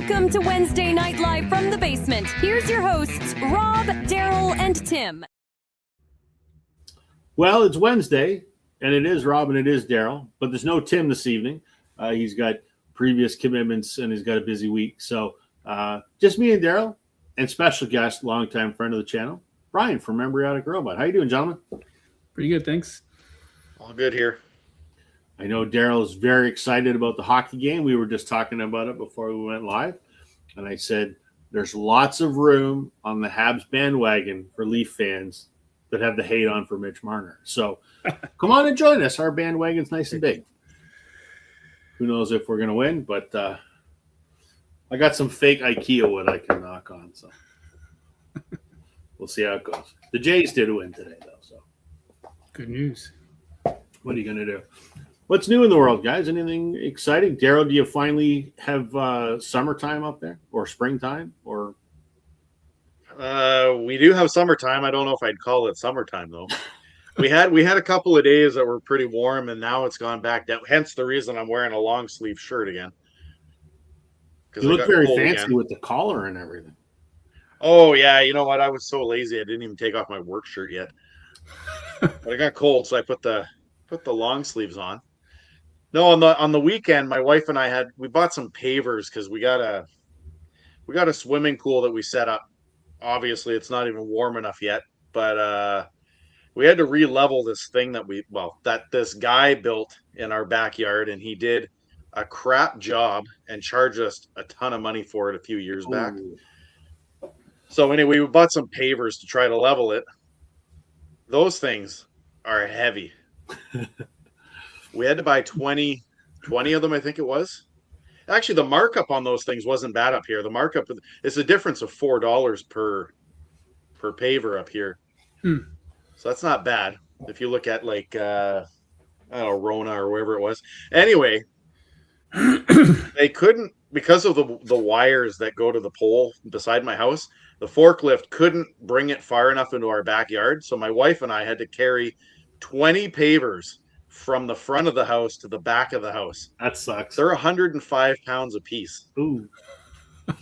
Welcome to Wednesday Night Live from the basement. Here's your hosts, Rob, Daryl, and Tim. Well, it's Wednesday, and it is Rob and it is Daryl, but there's no Tim this evening. He's got previous commitments and he's got a busy week. So just me and Daryl, and special guest, longtime friend of the channel, Brian from Embryonic Robot. How you doing, gentlemen? Pretty good, thanks. All good here. I know Daryl is very excited about the hockey game. We were just talking about it before we went live. And I said, there's lots of room on the Habs bandwagon for Leaf fans that have the hate on for Mitch Marner. So come on and join us. Our bandwagon's nice and big. Who knows if we're going to win, but I got some fake IKEA wood I can knock on. So we'll see how it goes. The Jays did win today, though. So good news. What are you going to do? What's new in the world, guys? Anything exciting? Daryl, do you finally have summertime up there or springtime? Or we do have summertime. I don't know if I'd call it summertime though. we had a couple of days that were pretty warm, and now it's gone back down. Hence the reason I'm wearing a long sleeve shirt again. You look very fancy again with the collar and everything. Oh yeah, you know what? I was so lazy I didn't even take off my work shirt yet. But I got cold, so I put the long sleeves on. No, on the weekend, my wife and I we bought some pavers because we got a swimming pool that we set up. Obviously, it's not even warm enough yet, but we had to re-level this thing that this guy built in our backyard, and he did a crap job and charged us a ton of money for it a few years back. So anyway, we bought some pavers to try to level it. Those things are heavy. We had to buy 20 of them, I think it was. Actually, the markup on those things wasn't bad up here. The markup is a difference of $4 per paver up here. So that's not bad if you look at like I don't know, Rona or wherever it was. Anyway, they couldn't, because of the wires that go to the pole beside my house, the forklift couldn't bring it far enough into our backyard. So my wife and I had to carry 20 pavers from the front of the house to the back of the house. That sucks. They're 105 pounds a piece. Ooh.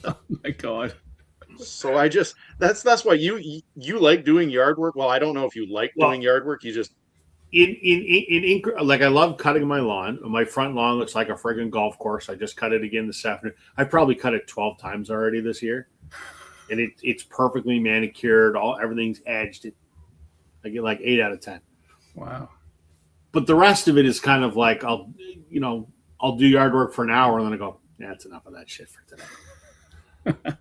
Oh my God. So that's why you like doing yard work. Well, I don't know if you like doing yard work. You just like I love cutting my lawn. My front lawn looks like a friggin' golf course. I just cut it again this afternoon. I probably cut it 12 times already this year. And it's perfectly manicured. Everything's edged. I get like 8 out of 10. Wow. But the rest of it is kind of like I'll do yard work for an hour and then I go, yeah, that's enough of that shit for today.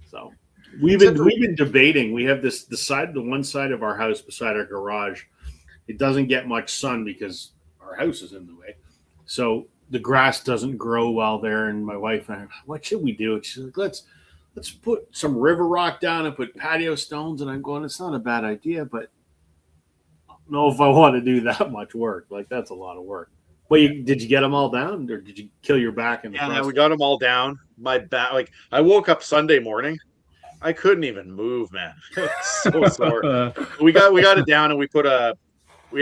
So we've been debating. We have the one side of our house beside our garage. It doesn't get much sun because our house is in the way. So the grass doesn't grow well there. And my wife and I, what should we do? And she's like, let's put some river rock down and put patio stones. And I'm going, it's not a bad idea, but know if I want to do that much work. Like, that's a lot of work. Well, did you get them all down, or did you kill your back in the process? Yeah, we got them all down. My back, like, I woke up Sunday morning, I couldn't even move, man. So sore. we got it down, and we had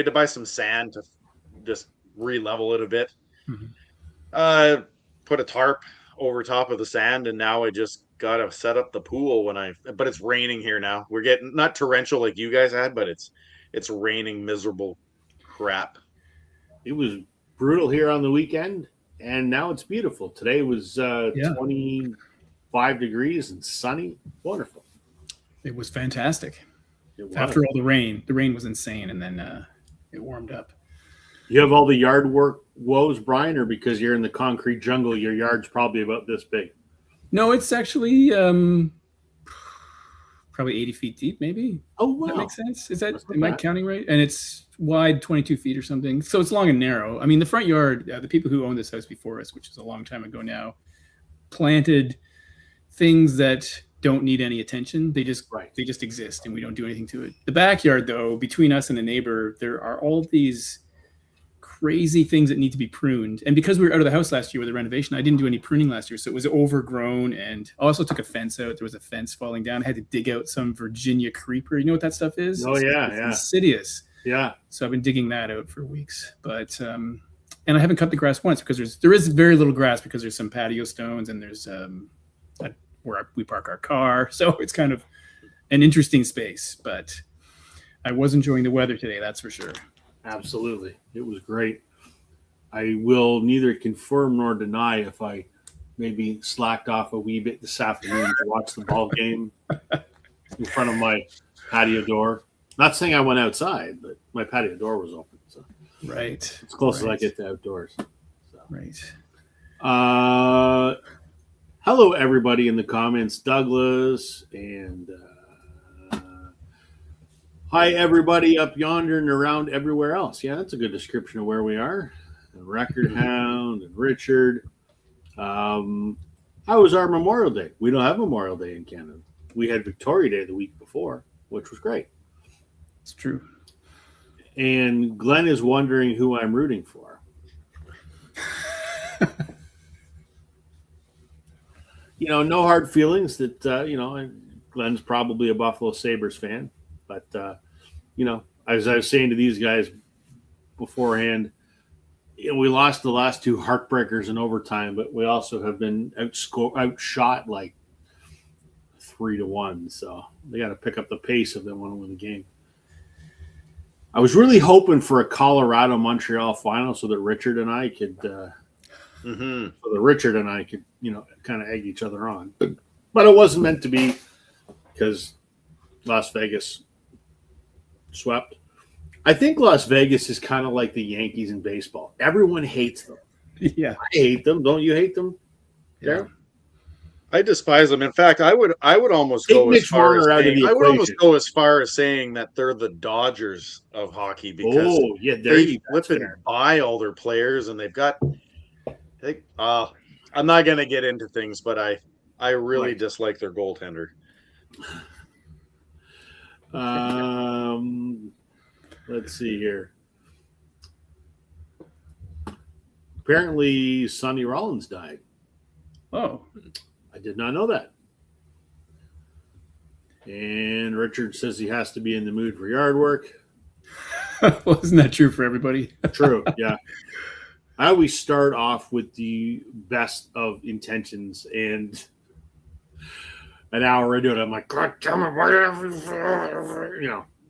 to buy some sand to just re-level it a bit. Mm-hmm. Put a tarp over top of the sand, and now I just gotta set up the pool but it's raining here now. We're getting not torrential like you guys had, but it's raining miserable crap. It was brutal here on the weekend, and now it's beautiful. Today was 25 degrees and sunny. Wonderful. It was fantastic. After all the rain was insane, and then it warmed up. You have all the yard work woes, Brian, or because you're in the concrete jungle, your yard's probably about this big? No, it's actually probably 80 feet deep, maybe. Oh, wow. That makes sense. Am I counting right? And it's wide 22 feet or something. So it's long and narrow. I mean, the front yard, the people who owned this house before us, which is a long time ago now, planted things that don't need any attention. They just exist, and we don't do anything to it. The backyard, though, between us and the neighbor, there are all these crazy things that need to be pruned. And because we were out of the house last year with the renovation, I didn't do any pruning last year. So it was overgrown, and I also took a fence out. There was a fence falling down. I had to dig out some Virginia creeper. You know what that stuff is? Oh, it's insidious. Yeah. So I've been digging that out for weeks. But and I haven't cut the grass once because there is very little grass because there's some patio stones and there's where we park our car. So it's kind of an interesting space, but I was enjoying the weather today. That's for sure. Absolutely. It was great. I will neither confirm nor deny if I maybe slacked off a wee bit this afternoon to watch the ball game in front of my patio door. Not saying I went outside, but my patio door was open. So Right. as close as I get to outdoors. So. Right. Hello, everybody in the comments. Douglas and hi, everybody up yonder and around everywhere else. Yeah, that's a good description of where we are. Record Hound and Richard. How was our Memorial Day? We don't have Memorial Day in Canada. We had Victoria Day the week before, which was great. It's true. And Glenn is wondering who I'm rooting for. No hard feelings that, Glenn's probably a Buffalo Sabres fan. But, as I was saying to these guys beforehand, we lost the last two heartbreakers in overtime, but we also have been outshot like 3-1. So they got to pick up the pace if they want to win the game. I was really hoping for a Colorado-Montreal final so that Richard and I could kind of egg each other on. But it wasn't meant to be because Las Vegas swept. I think Las Vegas is kind of like the Yankees in baseball. Everyone hates them. Yeah. I hate them. Don't you hate them? Yeah. I despise them. In fact, I would almost Take go as Mitch far as Marner out of saying, the I would almost equation. go as far as saying that they're the Dodgers of hockey because they flip and buy all their players, and they've got. I'm not going to get into things, but I really dislike their goaltender. Let's see here. Apparently, Sonny Rollins died. Oh. I did not know that. And Richard says he has to be in the mood for yard work. Well, isn't that true for everybody? True, yeah. I always start off with the best of intentions, and an hour into it, I'm like, God damn it, whatever,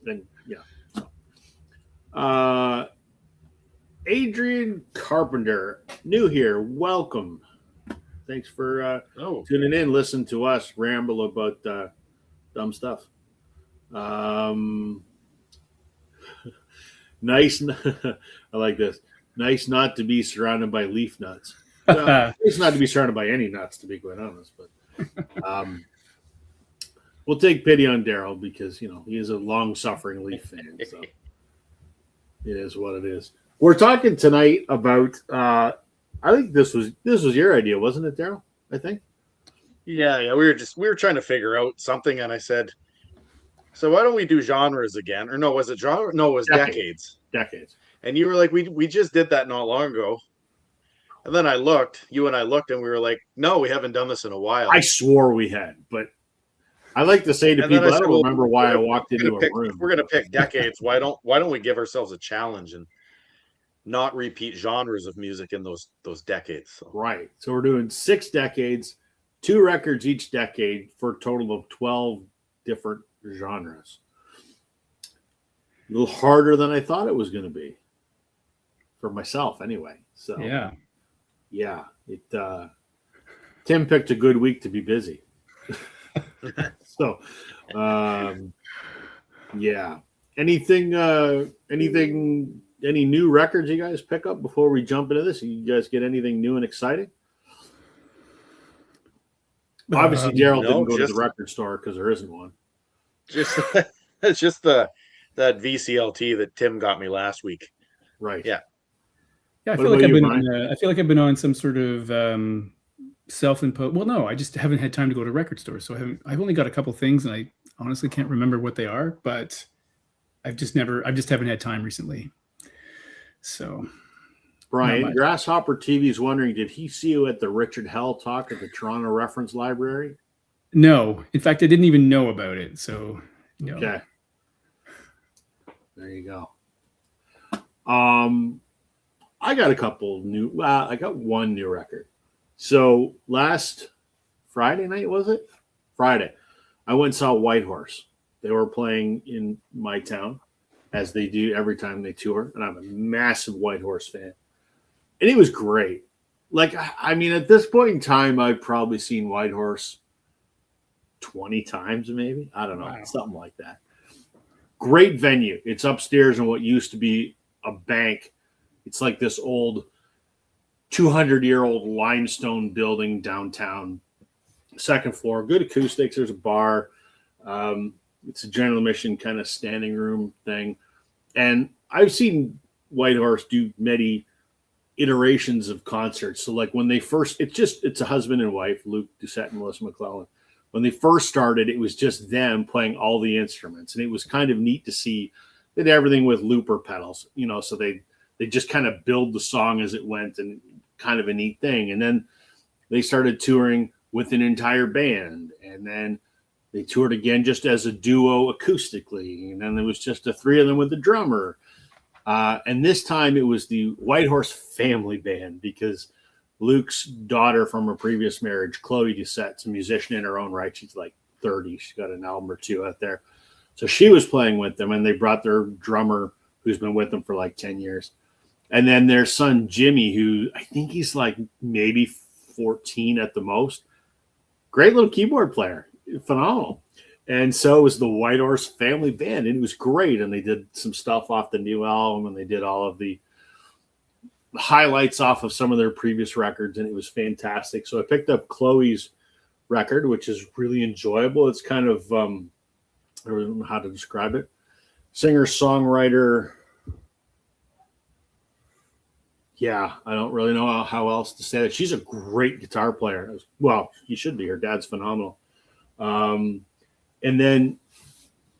then, yeah. Adrian Carpenter, new here, welcome. Thanks for tuning in, listen to us ramble about dumb stuff. Nice. I like this. Nice not to be surrounded by leaf nuts. Well, it's not to be surrounded by any nuts, to be quite honest. But we'll take pity on Daryl because he is a long-suffering Leaf fan. So it is what it is. We're talking tonight about. I think this was your idea, wasn't it, Daryl? I think. Yeah. We were trying to figure out something, and I said, so why don't we do genres again? Or no, was it genre? No, it was decades. Decades. And you were like, we just did that not long ago. And then you and I looked, and we were like, no, we haven't done this in a while. I swore we had, but I like to say to people, I don't remember why I walked into a room. We're going to pick decades. Why don't we give ourselves a challenge and not repeat genres of music in those decades? So. Right. So we're doing 6 decades, 2 records each decade for a total of 12 different genres. A little harder than I thought it was going to be for myself anyway. So yeah, Tim picked a good week to be busy. So, yeah. Anything, any new records you guys pick up before we jump into this? You guys get anything new and exciting? Obviously, Daryl didn't go to the record store because there isn't one. It's just that VCLT that Tim got me last week. Right. Yeah. Yeah, I feel like I've been on some sort of self-imposed. Well, no, I just haven't had time to go to record stores, so I've only got a couple things, and I honestly can't remember what they are. But I just haven't had time recently. So, Brian, Grasshopper TV is wondering, did he see you at the Richard Hell talk at the Toronto Reference Library? No, in fact, I didn't even know about it. So, no. Okay, there you go. I got a couple new. I got one new record. So last Friday night, was it? Friday, I went and saw Whitehorse. They were playing in my town, as they do every time they tour, and I'm a massive Whitehorse fan. And it was great. Like, I mean, at this point in time, I've probably seen Whitehorse 20 times, maybe. I don't know, Wow. something like that. Great venue. It's upstairs in what used to be a bank. It's like this old 200-year-old limestone building downtown. Second floor, good acoustics. There's a bar. It's a general admission kind of standing room thing. And I've seen Whitehorse do many iterations of concerts. So like when they first, it's a husband and wife, Luke Doucette and Melissa McClellan. When they first started, it was just them playing all the instruments. And it was kind of neat to see. They did everything with looper pedals, so they just kind of build the song as it went, and kind of a neat thing. And then they started touring with an entire band. And then they toured again just as a duo acoustically. And then there was just the three of them with the drummer. And this time it was the Whitehorse family band, because Luke's daughter from her previous marriage, Chloe Doucette's a musician in her own right. She's like 30. She's got an album or two out there. So she was playing with them, and they brought their drummer who's been with them for like 10 years. And then their son, Jimmy, who I think he's like maybe 14 at the most. Great little keyboard player. Phenomenal. And so it was the Whitehorse family band, and it was great. And they did some stuff off the new album, and they did all of the highlights off of some of their previous records, and it was fantastic. So I picked up Chloe's record, which is really enjoyable. It's kind of, I don't know how to describe it. Singer-songwriter. Yeah, I don't really know how else to say that. She's a great guitar player. Well, she should be. Her dad's phenomenal. And then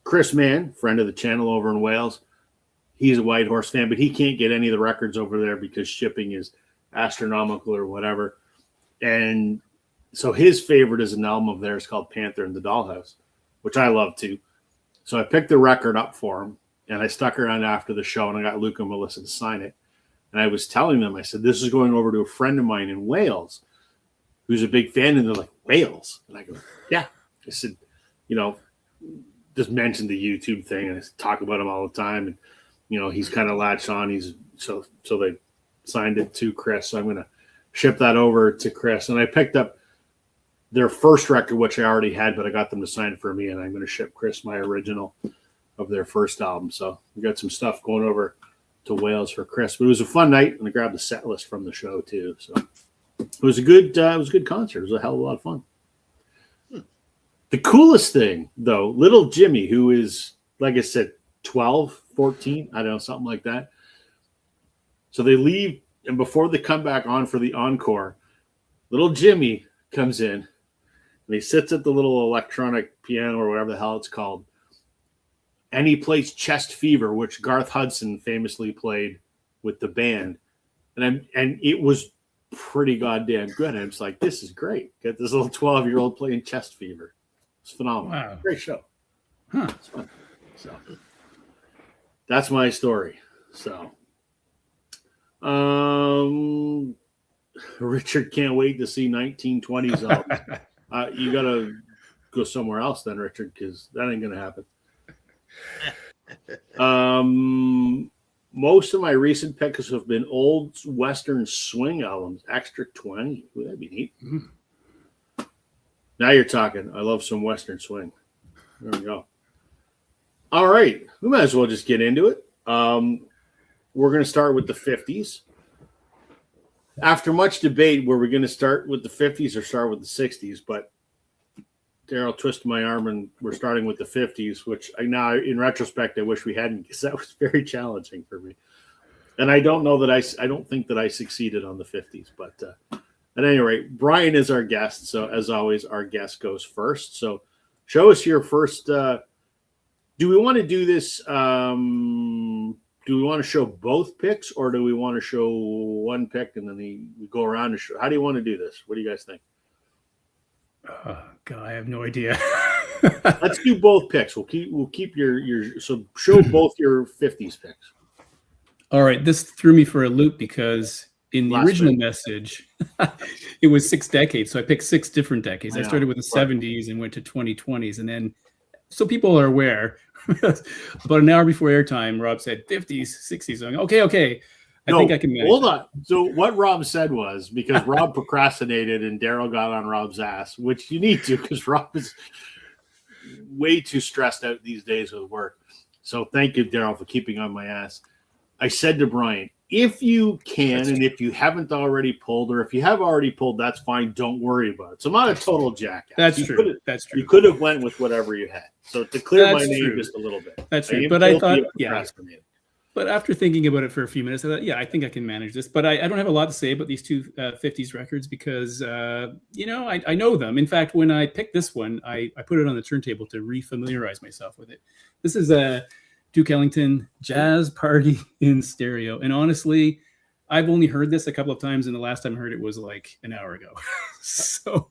Chris Mann, friend of the channel over in Wales, he's a Whitehorse fan, but he can't get any of the records over there because shipping is astronomical or whatever. And so his favorite is an album of theirs called Panther in the Dollhouse, which I love too. So I picked the record up for him, and I stuck around after the show, and I got Luke and Melissa to sign it. And I was telling them, I said, this is going over to a friend of mine in Wales who's a big fan. And they're like, Wales? And I go, yeah. I said, just mentioned the YouTube thing, and I talk about him all the time. And, he's kind of latched on. So they signed it to Chris. So I'm going to ship that over to Chris. And I picked up their first record, which I already had, but I got them to sign it for me. And I'm going to ship Chris my original of their first album. So we got some stuff going over to Wales for Chris. But it was a fun night, and I grabbed the set list from the show too. So it was a good concert. It was a hell of a lot of fun. The coolest thing, though, little Jimmy, who is, like I said, 12, 14, I don't know, something like that. So they leave, and before they come back on for the encore, little Jimmy comes in, and he sits at the little electronic piano or whatever the hell it's called, and he plays Chest Fever, which Garth Hudson famously played with the band. And it was pretty goddamn good. And I'm just like, this is great. Got this little 12-year-old playing Chest Fever. It's phenomenal. Wow. Great show. Huh. It's fun. So that's my story. So Richard can't wait to see 1920s albums. You got to go somewhere else then, Richard, because that ain't going to happen. Most of my recent picks have been old Western swing albums. Extra 20. Ooh, that'd be neat. Mm. Now you're talking. I love some Western swing. There we go. All right. We might as well just get into it. We're going to start with the 50s. After much debate, were we going to start with the 50s or start with the 60s? But Daryl twisted my arm, and we're starting with the 50s, which now, in retrospect, I wish we hadn't, because that was very challenging for me. And I don't know that I don't think that I succeeded on the 50s. But at any rate, Brian is our guest. So as always, our guest goes first. So show us your first. Do we want to do this? Do we want to show both picks, or do we want to show one pick and then we go around and show? How do you want to do this? What do you guys think? God, I have no idea. Let's do both picks. We'll keep your so show both your 50s picks. All right, this threw me for a loop because in the original message, it was 6 decades. So I picked 6 different decades. I started with the 70s and went to 2020s. And then, so people are aware, about an hour before airtime, Rob said 50s, 60s. So I'm like, okay. I think I can manage. Hold on. So what Rob said was, because Rob procrastinated and Daryl got on Rob's ass, which you need to, because Rob is way too stressed out these days with work. So thank you, Daryl, for keeping on my ass. I said to Brian, if you can, and if you haven't already pulled, or if you have already pulled, that's fine. Don't worry about it. So I'm not a total jackass. That's true. That's true. You could have went with whatever you had. So to clear my name just a little bit. That's true. But I thought, But after thinking about it for a few minutes, I thought, I think I can manage this. But I don't have a lot to say about these two 50s records because, I know them. In fact, when I picked this one, I put it on the turntable to refamiliarize myself with it. This is a Duke Ellington Jazz Party in Stereo. And honestly, I've only heard this a couple of times, and the last time I heard it was like an hour ago. So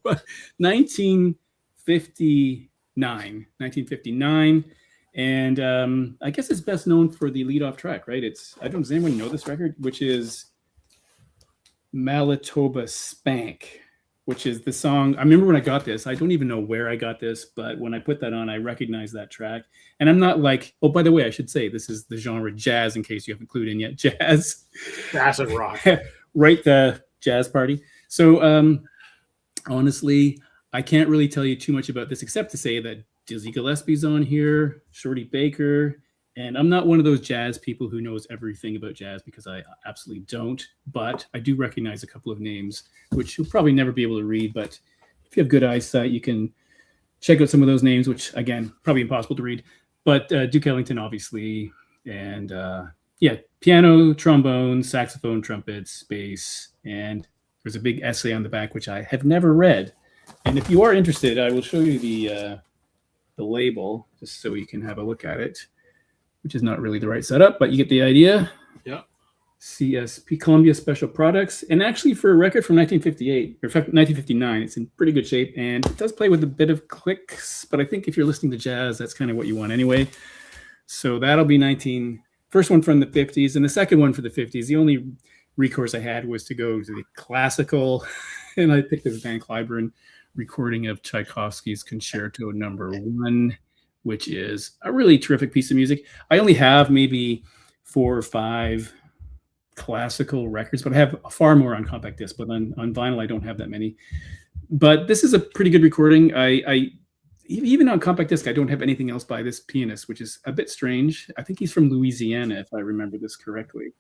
1959. And I guess it's best known for the lead-off track, right? Does anyone know this record? Which is Manitoba Spank, which is the song. I remember when I got this, I don't even know where I got this, but when I put that on, I recognized that track. And I'm not like, oh, by the way, I should say this is the genre jazz in case you haven't clued in yet. Jazz. Acid rock. Right, the Jazz Party. So honestly, I can't really tell you too much about this except to say that Dizzy Gillespie's on here, Shorty Baker, and I'm not one of those jazz people who knows everything about jazz because I absolutely don't, but I do recognize a couple of names, which you'll probably never be able to read, but if you have good eyesight, you can check out some of those names, which, again, probably impossible to read, but Duke Ellington, obviously, and, piano, trombone, saxophone, trumpets, bass, and there's a big essay on the back, which I have never read, and if you are interested, I will show you the label just so you can have a look at it, which is not really the right setup, but you get the idea. Yeah. CSP, Columbia Special Products, and actually for a record from 1958 or 1959, it's in pretty good shape, and it does play with a bit of clicks, but I think if you're listening to jazz, that's kind of what you want anyway. So that'll be first one from the 50s, and the second one for the 50s. The only recourse I had was to go to the classical, and I picked this Van Cliburn recording of Tchaikovsky's Concerto No. 1, which is a really terrific piece of music. I only have maybe 4 or 5 classical records, but I have far more on compact disc. But on vinyl, I don't have that many. But this is a pretty good recording. I even on compact disc, I don't have anything else by this pianist, which is a bit strange. I think he's from Louisiana, if I remember this correctly.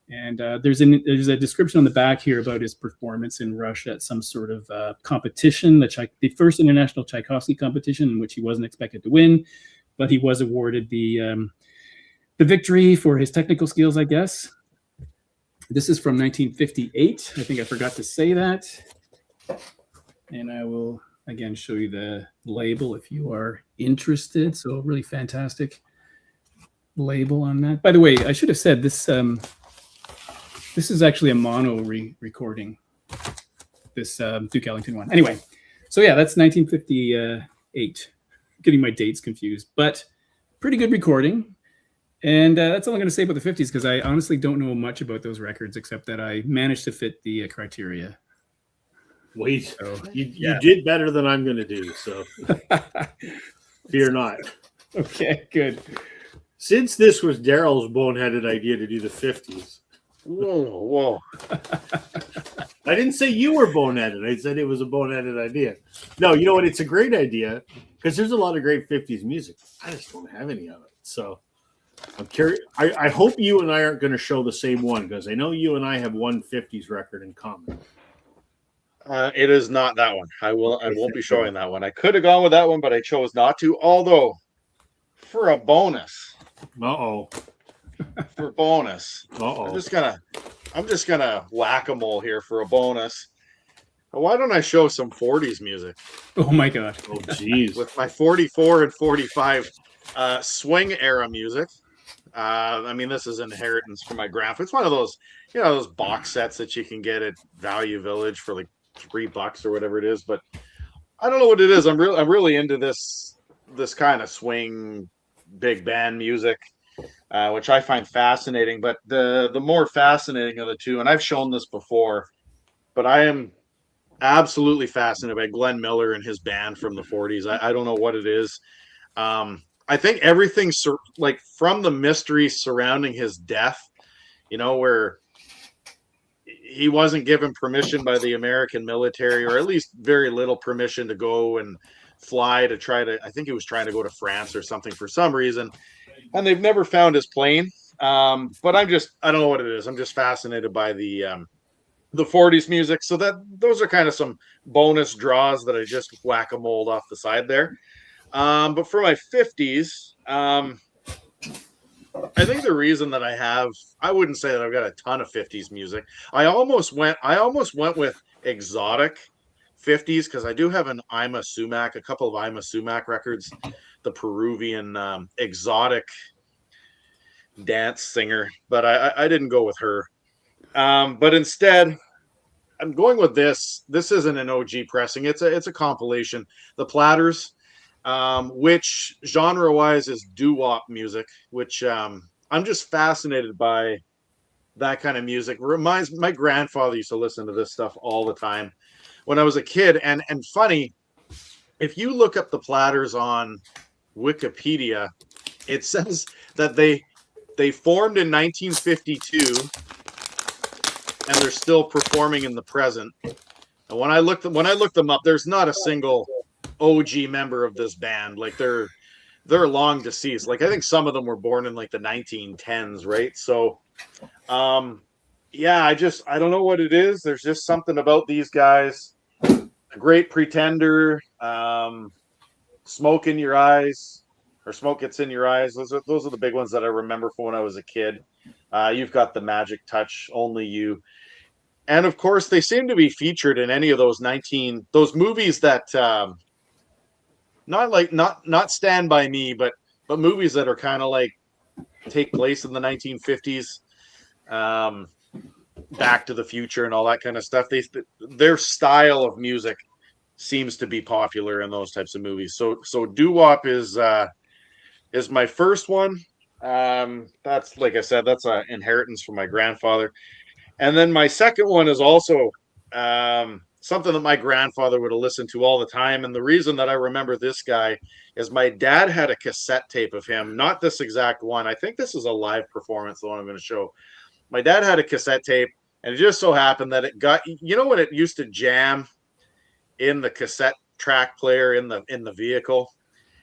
And there's a description on the back here about his performance in Russia at some sort of competition, the first international Tchaikovsky competition, in which he wasn't expected to win, but he was awarded the victory for his technical skills, I guess. This is from 1958. I think I forgot to say that. And I will, again, show you the label if you are interested. So really fantastic label on that. By the way, I should have said this. This is actually a mono recording, this Duke Ellington one. Anyway, so yeah, that's 1958. Getting my dates confused, but pretty good recording. And that's all I'm going to say about the 50s because I honestly don't know much about those records except that I managed to fit the criteria. Wait, so, you did better than I'm going to do, so fear not. Okay, good. Since this was Daryl's boneheaded idea to do the 50s, Whoa. I didn't say you were boneheaded. I said it was a boneheaded idea. No, you know what? It's a great idea because there's a lot of great 50s music. I just don't have any of it. So I'm curious. I hope you and I aren't going to show the same one because I know you and I have one 50s record in common. It is not that one. I won't be showing that one. I could have gone with that one, but I chose not to. Although, for a bonus. For bonus. I'm just gonna whack-a-mole here for a bonus. Why don't I show some 40s music? Oh my god. Oh geez. With my 44 and 45 swing era music. I mean, this is inheritance from my grandpa. It's one of those, those box sets that you can get at Value Village for like $3 or whatever it is. But I don't know what it is. I'm really into this kind of swing big band music. which I find fascinating. But the more fascinating of the two, and I've shown this before, but I am absolutely fascinated by Glenn Miller and his band from the 40s. I don't know what it is. I think everything like from the mystery surrounding his death, where he wasn't given permission by the American military, or at least very little permission to go and fly to I think he was trying to go to France or something for some reason. And they've never found his plane. But I don't know what it is. I'm just fascinated by the 40s music. So those are kind of some bonus draws that I just whack-a-mole off the side there. But for my 50s, I think the reason that I wouldn't say that I've got a ton of 50s music. I almost went with exotic 50s because I do have a couple of Ima Sumac records, the Peruvian exotic dance singer, but I didn't go with her. But instead, I'm going with this. This isn't an OG pressing. It's a compilation. The Platters, which genre-wise is doo-wop music, which I'm just fascinated by that kind of music. My grandfather used to listen to this stuff all the time when I was a kid. And funny, if you look up the Platters on Wikipedia, it says that they formed in 1952 and they're still performing in the present. And when I looked them up, there's not a single OG member of this band. Like they're long deceased. Like I think some of them were born in like the 1910s, right? So yeah, I don't know what it is. There's just something about these guys. A Great Pretender, Smoke in Your Eyes, or Smoke Gets in Your Eyes. Those are the big ones that I remember from when I was a kid. You've got The Magic Touch, Only You. And of course, they seem to be featured in any of those movies that not Stand By Me, but movies that are kind of like take place in the 1950s, Back to the Future and all that kind of stuff. Their style of music seems to be popular in those types of movies. So doo-wop is my first one. That's, like I said, that's an inheritance from my grandfather. And then my second one is also something that my grandfather would have listened to all the time. And the reason that I remember this guy is my dad had a cassette tape of him, not this exact one. I think this is a live performance, the one I'm going to show. My dad had a cassette tape, and it just so happened that it got, when it used to jam in the cassette track player in the vehicle,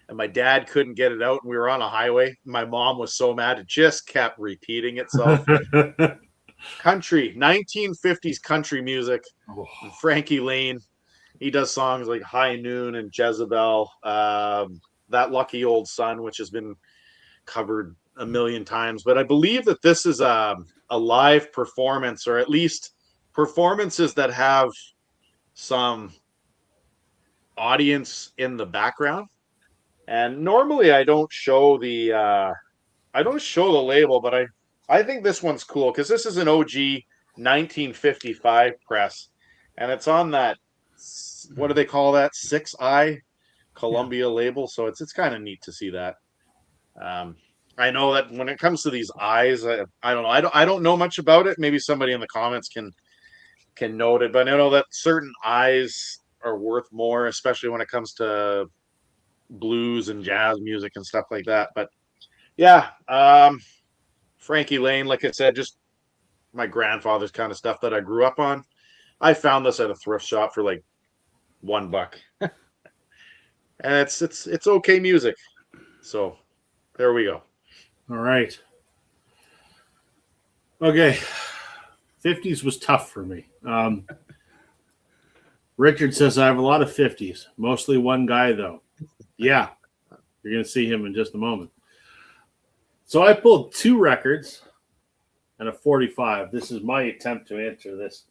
and my dad couldn't get it out, and we were on a highway. My mom was so mad, it just kept repeating itself. Country, 1950s country music. Oh. Frankie Lane, he does songs like High Noon and Jezebel, That Lucky Old Sun, which has been covered a million times. But I believe that this is a live performance, or at least performances that have some audience in the background. And normally I don't show the label, but I think this one's cool because this is an OG 1955 press, and it's on that, what do they call that, 6i Columbia label. So it's kind of neat to see that. I know that when it comes to these eyes, I don't know. I don't know much about it. Maybe somebody in the comments can note it, but I know that certain eyes are worth more, especially when it comes to blues and jazz music and stuff like that. But yeah, Frankie Lane, like I said, just my grandfather's kind of stuff that I grew up on. I found this at a thrift shop for like $1. And it's okay music. So there we go. All right. Okay. 50s was tough for me. Richard says, I have a lot of 50s, mostly one guy though. Yeah. You're going to see him in just a moment. So I pulled 2 records and a 45. This is my attempt to answer this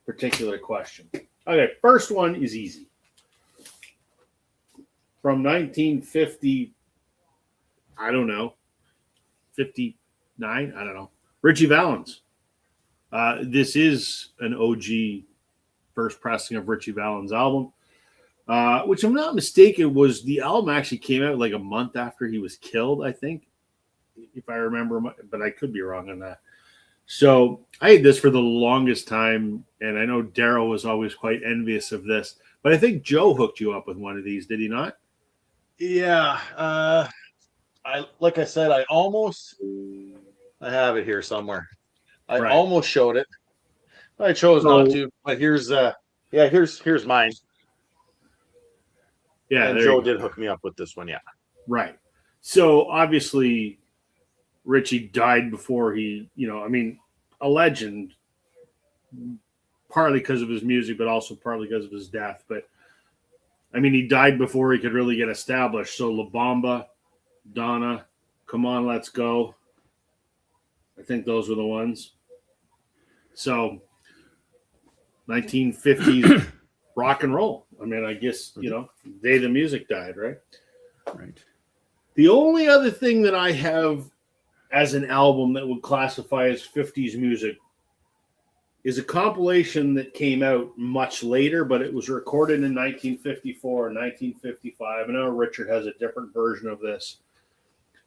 particular question. Okay, first one is easy. From 1950, I don't know, 59, I don't know. Ritchie Valens. This is an OG first pressing of Ritchie Valens' album, which, if I'm not mistaken, was the album actually came out like a month after he was killed, I think. if I remember, but I could be wrong on that. So I had this for the longest time, and I know Daryl was always quite envious of this. But I think Joe hooked you up with one of these, did he not? Yeah. I like I said, I have it here somewhere. I almost showed it. I chose not to. But here's mine. Yeah, and Joe did hook me up with this one. Yeah. Right. So obviously, Richie died before he, a legend, partly because of his music, but also partly because of his death. But he died before he could really get established. So La Bamba, Donna, Come On, Let's Go. I think those were the ones. So 1950s rock and roll. I guess, the day the music died, right? Right. The only other thing that I have as an album that would classify as 50s music is a compilation that came out much later, but it was recorded in 1954 and 1955. I know Richard has a different version of this,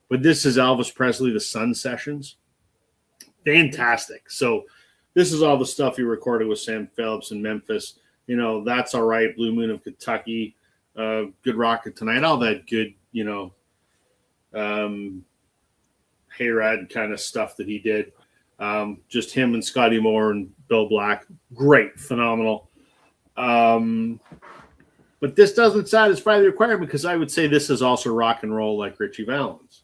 but this is Elvis Presley, The Sun Sessions. Fantastic. So this is all the stuff he recorded with Sam Phillips in Memphis. That's All Right, Blue Moon of Kentucky, Good Rocket Tonight, all that good, Hayride kind of stuff that he did. Just him and Scotty Moore and Bill Black. Great, phenomenal. But this doesn't satisfy the requirement because I would say this is also rock and roll like Ritchie Valens.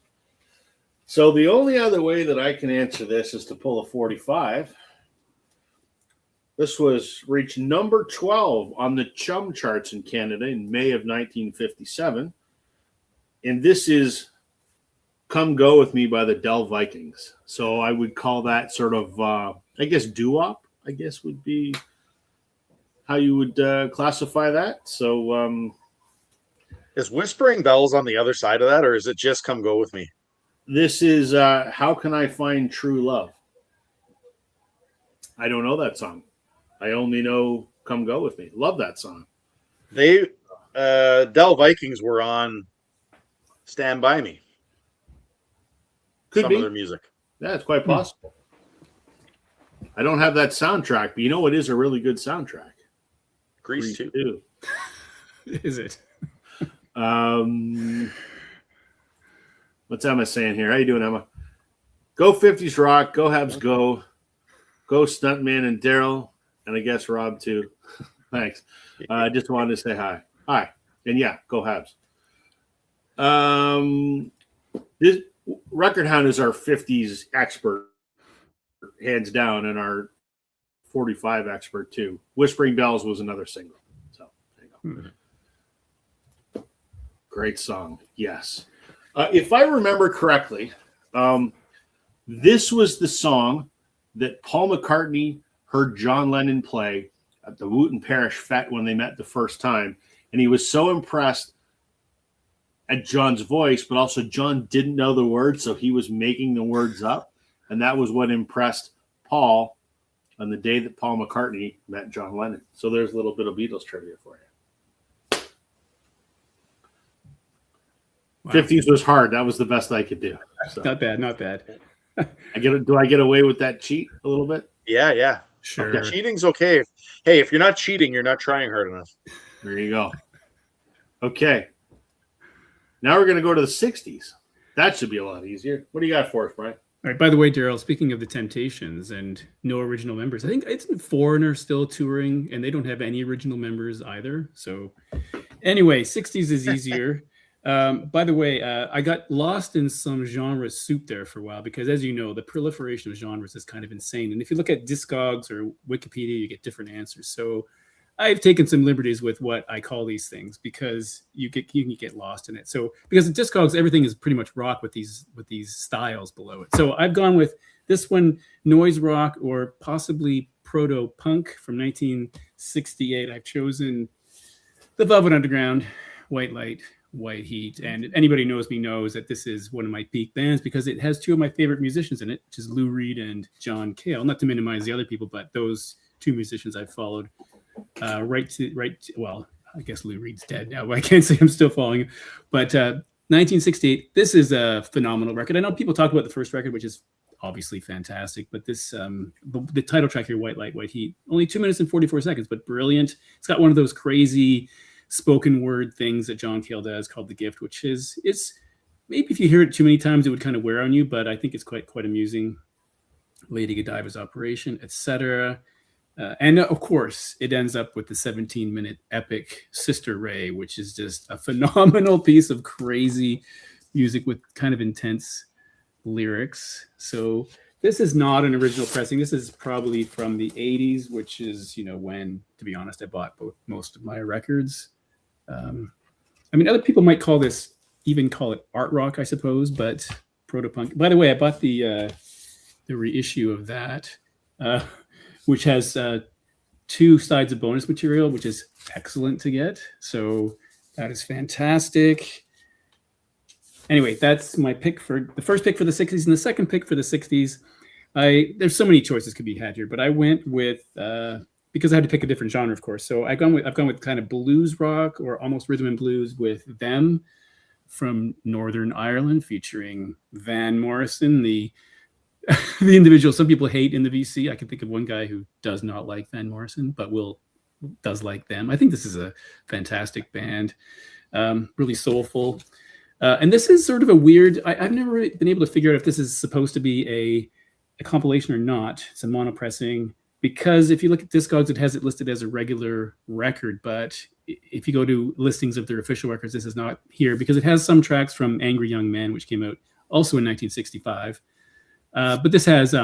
So the only other way that I can answer this is to pull a 45. This was reached number 12 on the Chum charts in Canada in May of 1957. And this is Come Go With Me by the Dell Vikings. So I would call that sort of, doo-wop, would be how you would classify that. So is Whispering Bells on the other side of that, or is it just Come Go With Me? This is How Can I Find True Love? I don't know that song. I only know Come Go With Me. Love that song. They, Dell Vikings were on Stand By Me. Could be. Of their music. Yeah, it's quite possible. I don't have that soundtrack, but you know what is a really good soundtrack? Grease 2. Is it? What's Emma saying here? How you doing, Emma? Go 50s rock. Go Habs go. Go Stuntman and Daryl. And I guess Rob too. Thanks. I just wanted to say hi. Hi. And yeah, go Habs. This Record Hound is our 50s expert, hands down, and our 45 expert too. Whispering Bells was another single. So there you go. Great song. Yes. If I remember correctly, this was the song that Paul McCartney heard John Lennon play at the Wooten Parish Fete when they met the first time. And he was so impressed at John's voice, but also John didn't know the words, so he was making the words up. And that was what impressed Paul on the day that Paul McCartney met John Lennon. So there's a little bit of Beatles trivia for you. Wow. 50s was hard. That was the best I could do. So. Not bad. Do I get away with that cheat a little bit? Yeah. Sure. Okay. Cheating's okay. Hey, if you're not cheating, you're not trying hard enough. There you go. Okay. Now we're going to go to the 60s. That should be a lot easier. What do you got for us, Brian? All right. By the way, Daryl, speaking of the Temptations and no original members, I think it's Foreigner still touring, and they don't have any original members either. So anyway, 60s is easier. By the way, I got lost in some genre soup there for a while because, as you know, the proliferation of genres is kind of insane. And if you look at Discogs or Wikipedia, you get different answers. So I've taken some liberties with what I call these things because you can get lost in it. So because in Discogs, everything is pretty much rock with these styles below it. So I've gone with this one, noise rock or possibly proto punk from 1968. I've chosen the Velvet Underground, White Light, White Heat, and anybody who knows me knows that this is one of my peak bands because it has two of my favorite musicians in it, which is Lou Reed and John Cale. Not to minimize the other people, but those two musicians I've followed right. Well, I guess Lou Reed's dead now, but I can't say I'm still following him. But 1968. This is a phenomenal record. I know people talk about the first record, which is obviously fantastic, but this the title track here, White Light, White Heat, only 2 minutes and 44 seconds, but brilliant. It's got one of those crazy spoken word things that John Cale does called The Gift, which is, it's maybe if you hear it too many times, it would kind of wear on you, but I think it's quite amusing. Lady Godiva's Operation, etc. And of course, it ends up with the 17-minute epic Sister Ray, which is just a phenomenal piece of crazy music with kind of intense lyrics. So this is not an original pressing. This is probably from the 80s, which is, when, to be honest, I bought most of my records. I mean, other people might call it art rock, I suppose, but proto-punk. By the way, I bought the reissue of that, which has 2 sides of bonus material, which is excellent to get. So that is fantastic. Anyway, that's my pick for the first pick for the 60s, and the second pick for the 60s. There's so many choices could be had here, but I went with because I had to pick a different genre, of course. So I've gone with kind of blues rock or almost rhythm and blues with Them from Northern Ireland, featuring Van Morrison, the individual some people hate in the VC. I can think of one guy who does not like Van Morrison, but does like Them. I think this is a fantastic band, really soulful. And this is sort of a weird, I've never really been able to figure out if this is supposed to be a compilation or not. It's a mono pressing, because if you look at Discogs, it has it listed as a regular record. But if you go to listings of their official records, this is not here, because it has some tracks from Angry Young Men, which came out also in 1965. But this has,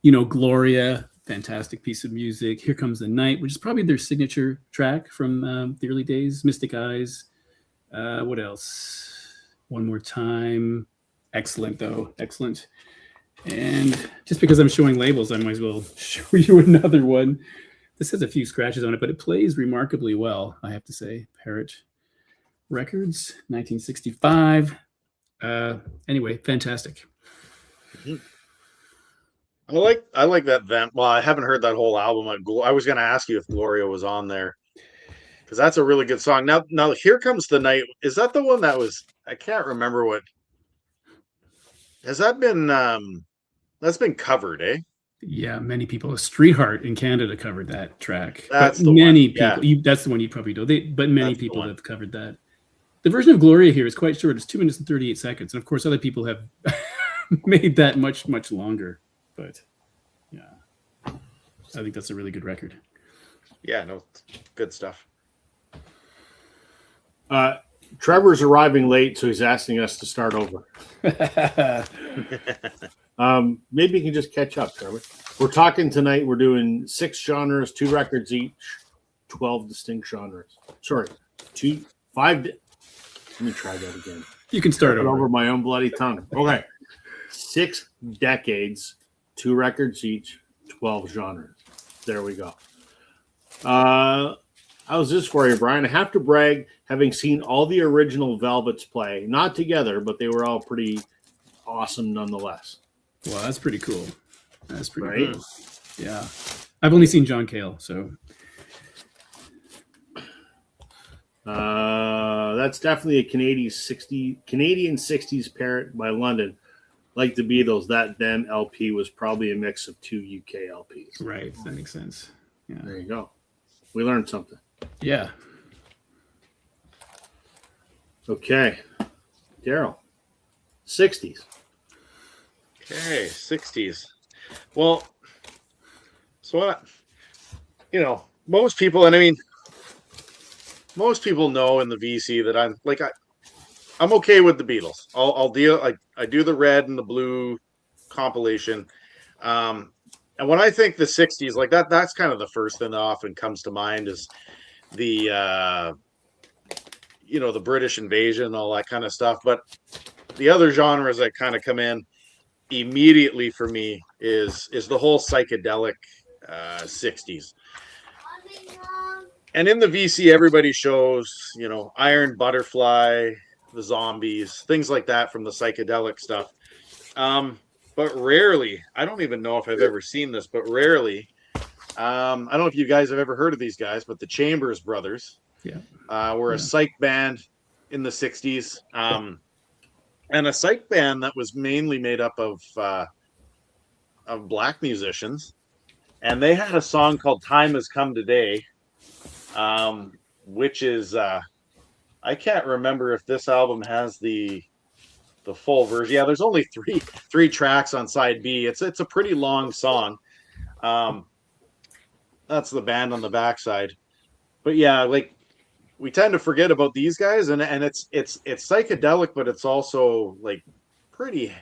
Gloria, fantastic piece of music. Here Comes the Night, which is probably their signature track from the early days. Mystic Eyes. What else? One More Time. Excellent, though. Excellent. And just because I'm showing labels, I might as well show you another one. This has a few scratches on it, but it plays remarkably well, I have to say. Parrot Records, 1965. Anyway, fantastic. I like that Vent. Well, I haven't heard that whole album. I was going to ask you if Gloria was on there, because that's a really good song. Now, Here Comes the Night. Is that the one that was? I can't remember what. Has that been? That's been covered, eh? Yeah, many people. Streetheart in Canada covered that track. That's but the many one. people. Yeah. That's the one you probably know. But many That's people have covered that. The version of Gloria here is quite short. It's 2 minutes and 38 seconds, and of course, other people have made that much longer. But yeah, I think that's a really good record. Yeah, no, good stuff. Trevor's arriving late, so he's asking us to start over. Maybe you can just catch up, Trevor. We're talking tonight. We're doing 6 genres, 2 records each, 12 distinct genres. Sorry, 5. Let me try that again. You can start over my own bloody tongue. Okay, 6 decades, 2 records each, 12 genres. There we go. How's this for you, Brian? I have to brag, having seen all the original Velvets play, not together, but they were all pretty awesome nonetheless. Well, that's pretty cool. That's pretty Right? cool. Yeah. I've only seen John Cale, so. That's definitely a Canadian 60s parrot by London. Like the Beatles, that Them LP was probably a mix of 2 UK LPs. Right. That makes sense. Yeah. There you go. We learned something. Yeah. Okay. Daryl. 60s. Okay, 60s. Well, so most people, and I mean, most people know in the VC that I'm okay with the Beatles. I'll deal. I do the red and the blue compilation, and when I think the 60s, like that's kind of the first thing that often comes to mind is the the British invasion, all that kind of stuff. But the other genres that kind of come in immediately for me is the whole psychedelic 60s. And in the VC, everybody shows, Iron Butterfly, the Zombies, things like that from the psychedelic stuff. But rarely, I don't even know if I've ever seen this, but rarely, I don't know if you guys have ever heard of these guys, but the Chambers Brothers were a psych band in the 60s, and a psych band that was mainly made up of black musicians. And they had a song called Time Has Come Today, which is, I can't remember if this album has the full version. Yeah, there's only three tracks on side B. It's a pretty long song. That's the band on the backside. But yeah, like, we tend to forget about these guys, and it's psychedelic, but it's also like pretty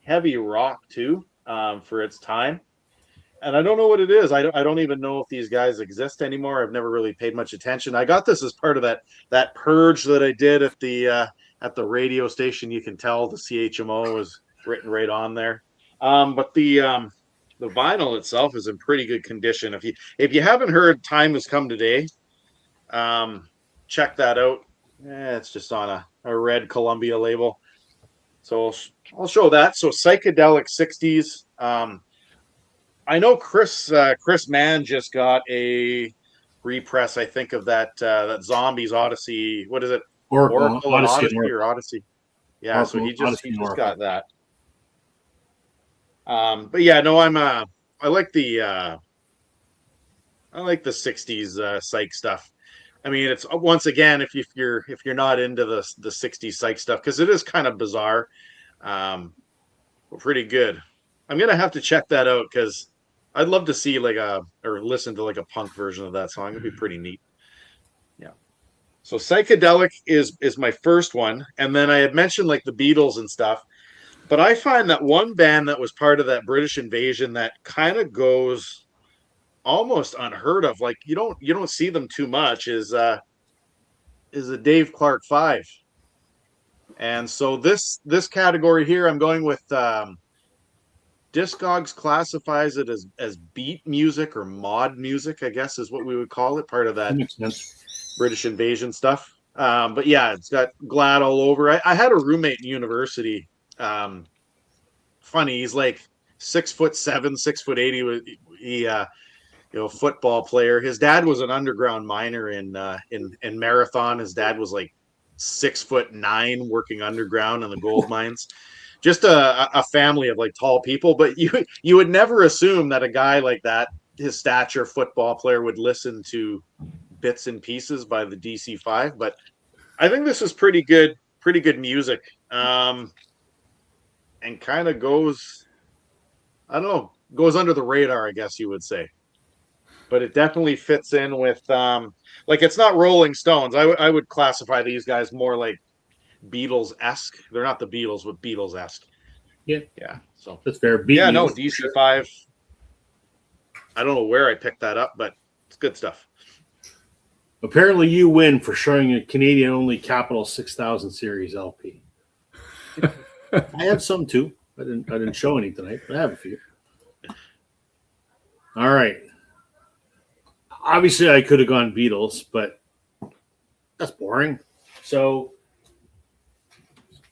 heavy rock too, for its time. And I don't know what it is. I don't even know if these guys exist anymore. I've never really paid much attention. I got this as part of that purge that I did at the radio station. You can tell the CHMO was written right on there. But the vinyl itself is in pretty good condition. If you haven't heard Time Has Come Today, check that out. It's just on a red Columbia label. So I'll show that. So psychedelic 60s. I know Chris Mann just got a repress, I think, of that Zombies Odyssey. What is it? Oracle Odyssey or Odyssey? Yeah, Oracle, so he just got that. But yeah, no, I like the 60s psych stuff. I mean, it's once again, if you're not into the 60s psych stuff, because it is kind of bizarre, pretty good. I'm gonna have to check that out because I'd love to see or listen to like a punk version of that song. It'd be pretty neat. Yeah. So psychedelic is my first one, and then I had mentioned like the Beatles and stuff, but I find that one band that was part of that British invasion that kind of goes almost unheard of, like you don't see them too much, is the Dave Clark Five. And so this category here, I'm going with Discogs classifies it as beat music or mod music, I guess is what we would call it, part of that British invasion stuff. But yeah, it's got Glad all over. I had a roommate in university. Funny, he's like 6'7", 6'8". He football player. His dad was an underground miner in Marathon. His dad was like 6'9", working underground in the gold mines. Just a family of like tall people, but you would never assume that a guy like that, his stature, football player, would listen to bits and pieces by the DC-5. But I think this is pretty good music, and kind of goes under the radar, I guess you would say. But it definitely fits in with like, it's not Rolling Stones. I would classify these guys more like Beatles-esque. They're not the Beatles, but Beatles-esque. Yeah. So that's fair. No, DC-5. I don't know where I picked that up, but it's good stuff. Apparently you win for showing a Canadian-only Capital 6000 series LP. I have some too. I didn't show any tonight, but I have a few. All right. Obviously I could have gone Beatles, but that's boring. So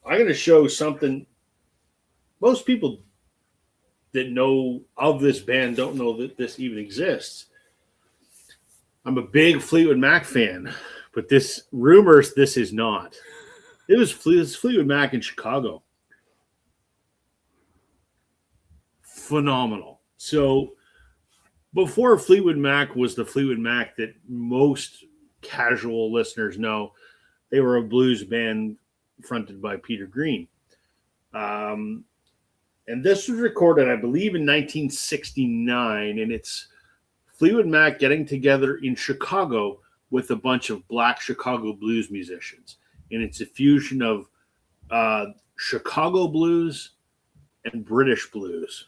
I'm going to show something most people that know of this band don't know that this even exists. I'm a big Fleetwood Mac fan, but this rumors this is not. It was Fleetwood Mac in Chicago. Phenomenal. So before Fleetwood Mac was the Fleetwood Mac that most casual listeners know, they were a blues band fronted by Peter Green. And this was recorded, I believe, in 1969, and it's Fleetwood Mac getting together in Chicago with a bunch of black Chicago blues musicians. And it's a fusion of Chicago blues and British blues.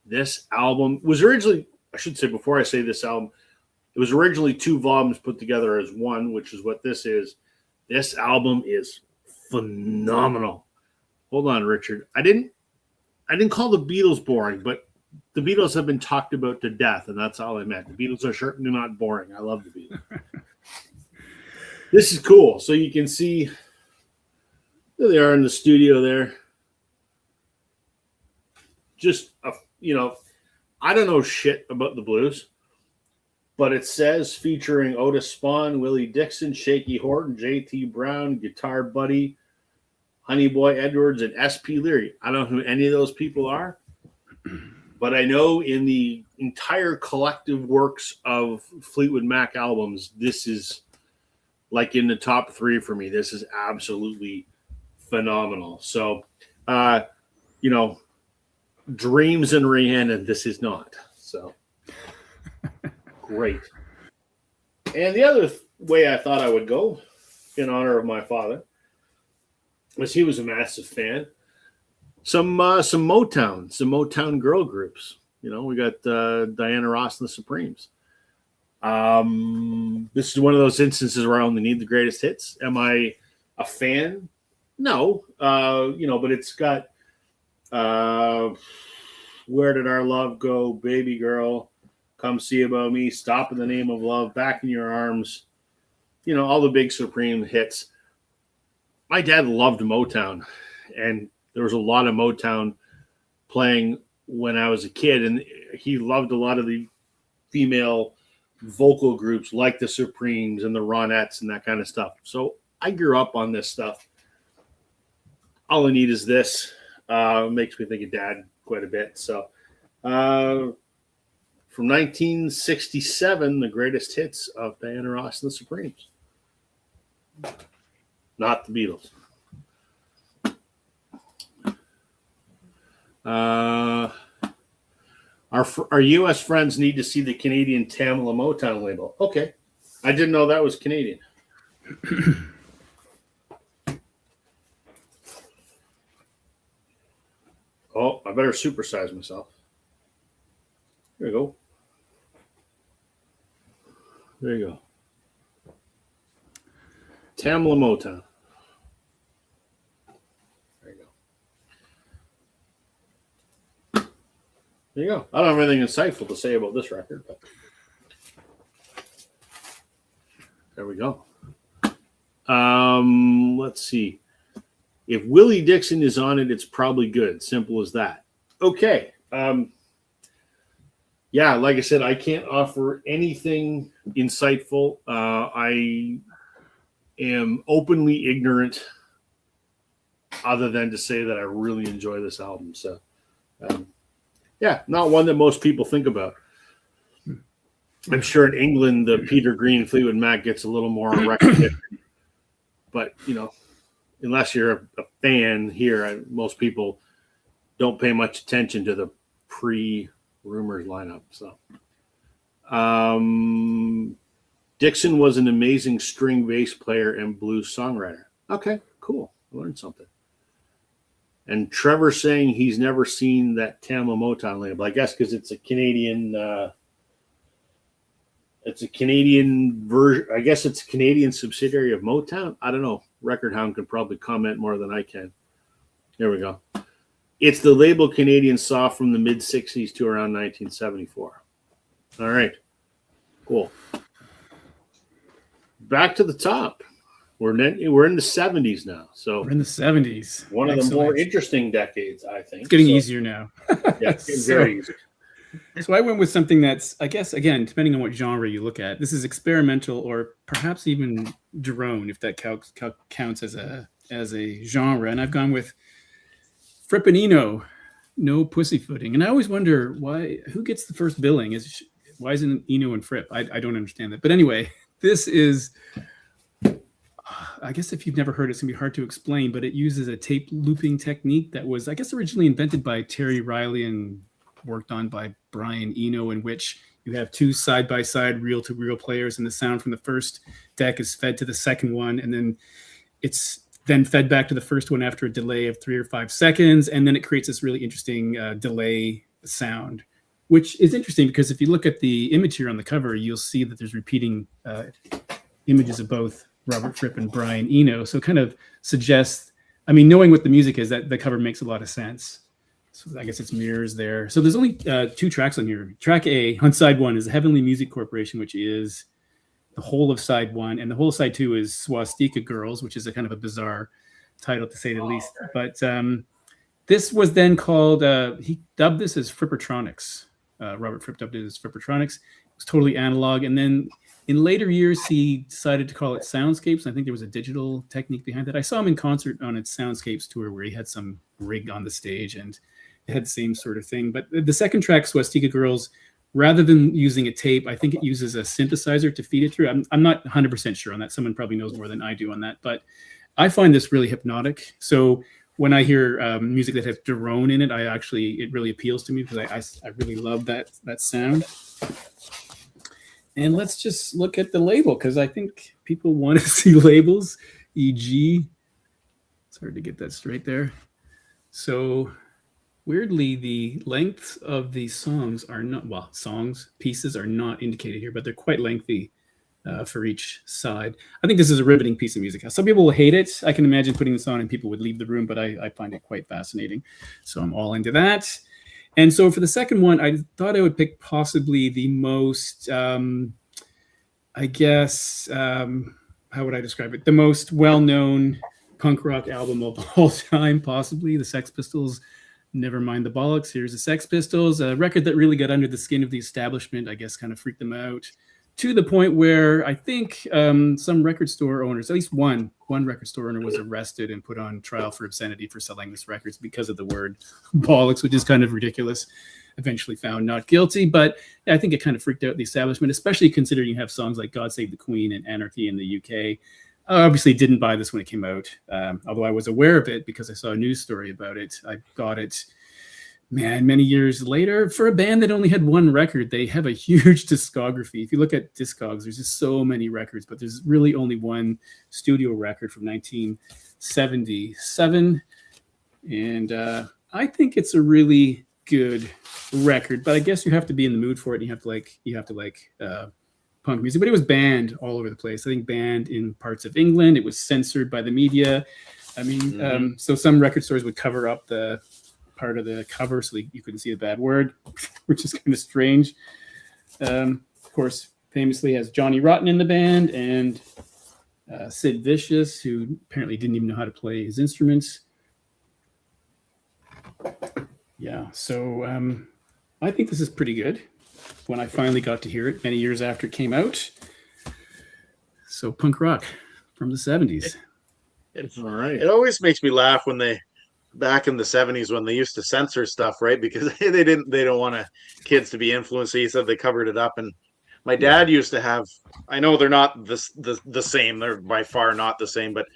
This album was originally, I should say before I say this album, it was originally 2 volumes put together as one, which is what this is. This album is phenomenal. Hold on, Richard. I didn't call the Beatles boring, but the Beatles have been talked about to death, and that's all I meant. The Beatles are certainly not boring. I love the Beatles. This is cool. So you can see there they are in the studio there. Just, I don't know shit about the blues, but it says featuring Otis Spawn, Willie Dixon, Shaky Horton, J.T. Brown, Guitar Buddy, Honey Boy Edwards, and S.P. Leary. I don't know who any of those people are, but I know in the entire collective works of Fleetwood Mac albums, this is like in the top 3 for me. This is absolutely phenomenal. So, Dreams and Rhiannon, this is not. So, great. And the other way I thought I would go in honor of my father was he was a massive fan. Some Motown girl groups. We got Diana Ross and the Supremes. This is one of those instances where I only need the greatest hits. Am I a fan? No. But it's got Where Did Our Love Go, Baby Girl, Come See About Me, Stop in the Name of Love, Back in Your Arms, all the big Supreme hits. My dad loved Motown, and there was a lot of Motown playing when I was a kid, and he loved a lot of the female vocal groups like the Supremes and the Ronettes and that kind of stuff. So I grew up on this stuff. All I need is this. Makes me think of Dad quite a bit. So from 1967, the greatest hits of Diana Ross and the Supremes. Not the Beatles. Our U.S. friends need to see the Canadian Tamla Motown label. Okay. I didn't know that was Canadian. Oh, I better supersize myself. There you go. There you go. Tamla Motown. There you go. There you go. I don't have anything insightful to say about this record, but there we go. Let's see. If Willie Dixon is on it, it's probably good. Simple as that. Okay. Yeah, like I said, I can't offer anything insightful. I am openly ignorant other than to say that I really enjoy this album. So, yeah, not one that most people think about. I'm sure in England, the Peter Green Fleetwood Mac gets a little more recognition. But, unless you're a fan here, most people don't pay much attention to the pre-Rumors lineup. So, Dixon was an amazing string bass player and blues songwriter. Okay, cool. I learned something. And Trevor saying he's never seen that Tamla Motown label. I guess because it's a Canadian. It's a Canadian version. I guess it's a Canadian subsidiary of Motown. I don't know. Record Hound can probably comment more than I can. There we go. It's the label Canadians saw from the mid-'60s to around 1974. All right. Cool. Back to the top. We're in the 70s now. So we're in the 70s. One of the more interesting decades, I think. It's getting easier now. Yeah, it's getting very easy. So I went with something that's, I guess, again, depending on what genre you look at, this is experimental or perhaps even drone, if that counts as a genre. And I've gone with Fripp and Eno, No Pussyfooting. And I always wonder who gets the first billing? Why isn't Eno and Fripp? I don't understand that. But anyway, this is, I guess if you've never heard it, it's going to be hard to explain, but it uses a tape looping technique that was, I guess, originally invented by Terry Riley and worked on by Brian Eno, in which you have two side-by-side reel-to-reel players, and the sound from the first deck is fed to the second one, and then it's then fed back to the first one after a delay of 3 or 5 seconds, and then it creates this really interesting delay sound, which is interesting because if you look at the image here on the cover, you'll see that there's repeating images of both Robert Fripp and Brian Eno, so it kind of suggests, knowing what the music is, that the cover makes a lot of sense. So I guess it's mirrors there. So there's only 2 tracks on here. Track A on side 1 is Heavenly Music Corporation, which is the whole of side 1. And the whole of side 2 is Swastika Girls, which is a kind of a bizarre title to say the least. Okay. But this was then called, he dubbed this as Frippertronics. Robert Fripp dubbed it as Frippertronics. was totally analog. And then in later years, he decided to call it Soundscapes. I think there was a digital technique behind that. I saw him in concert on its Soundscapes tour where he had some rig on the stage and it had the same sort of thing. But the second track, Swastika Girls, rather than using a tape, I think it uses a synthesizer to feed it through. I'm not 100% sure on that. Someone probably knows more than I do on that. But I find this really hypnotic. So when I hear music that has drone in it, it really appeals to me because I really love that sound. And let's just look at the label because I think people want to see labels, e.g. It's hard to get that straight there. So weirdly, the lengths of these songs are not, pieces are not indicated here, but they're quite lengthy for each side. I think this is a riveting piece of music. Some people will hate it. I can imagine putting this on and people would leave the room, but I find it quite fascinating. So I'm all into that. And so for the second one, I thought I would pick possibly the most, how would I describe it? The most well-known punk rock album of all time, possibly, the Sex Pistols. Never mind the bollocks. Here's the Sex Pistols, a record that really got under the skin of the establishment, I guess kind of freaked them out, to the point where I think some record store owners, at least one record store owner was arrested and put on trial for obscenity for selling this records because of the word bollocks, which is kind of ridiculous. Eventually found not guilty, but I think it kind of freaked out the establishment, especially considering you have songs like God Save the Queen and Anarchy in the UK. I obviously didn't buy this when it came out, although I was aware of it because I saw a news story about it. I got it, many years later. For a band that only had one record, they have a huge discography. If you look at Discogs, there's just so many records, but there's really only one studio record from 1977. And I think it's a really good record, but I guess you have to be in the mood for it. And you have to like punk music, but it was banned all over the place. I think banned in parts of England. It was censored by the media. I mean, so some record stores would cover up the part of the cover so you couldn't see the bad word, which is kind of strange. Of course, famously has Johnny Rotten in the band and Sid Vicious, who apparently didn't even know how to play his instruments. Yeah, so I think this is pretty good when I finally got to hear it many years after it came out. So punk rock from the 70s. All right. It always makes me laugh when back in the 70s when they used to censor stuff, right? Because they don't want kids to be influenced. He said they covered it up. And my dad used to have, I know they're not the same. They're by far not the same, but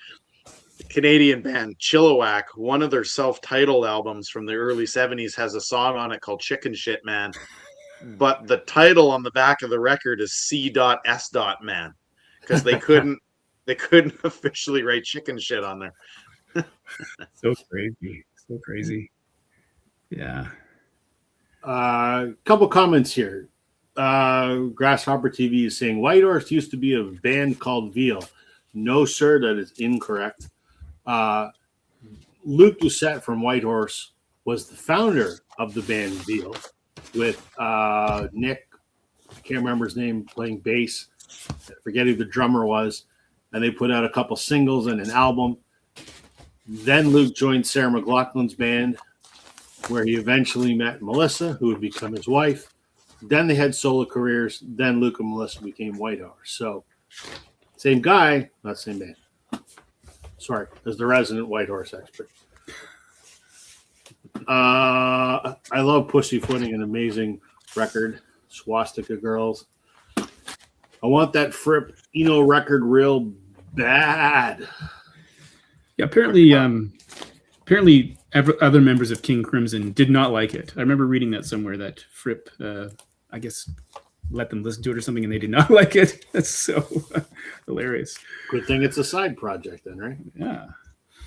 the Canadian band Chilliwack, one of their self-titled albums from the early 70s has a song on it called Chicken Shit Man. But the title on the back of the record is C.S. Man, because they couldn't officially write chicken shit on there. So crazy. Yeah. Couple comments here. Grasshopper TV is saying Whitehorse used to be a band called Veal. No, sir, that is incorrect. Luc Doucette from Whitehorse was the founder of the band Veal with Nick, I can't remember his name, playing bass. I forget who the drummer was. And they put out a couple singles and an album. Then Luke joined Sarah McLachlan's band, where he eventually met Melissa, who would become his wife. Then they had solo careers. Then Luke and Melissa became Whitehorse. So same guy, not same band. Sorry, as the resident Whitehorse expert. I love Pussyfooting, an amazing record. Swastika Girls. I want that Fripp Eno record real bad. Yeah, apparently other members of King Crimson did not like it. I remember reading that somewhere that Fripp, I guess, let them listen to it or something, and they did not like it. That's so hilarious. Good thing it's a side project then, right? Yeah.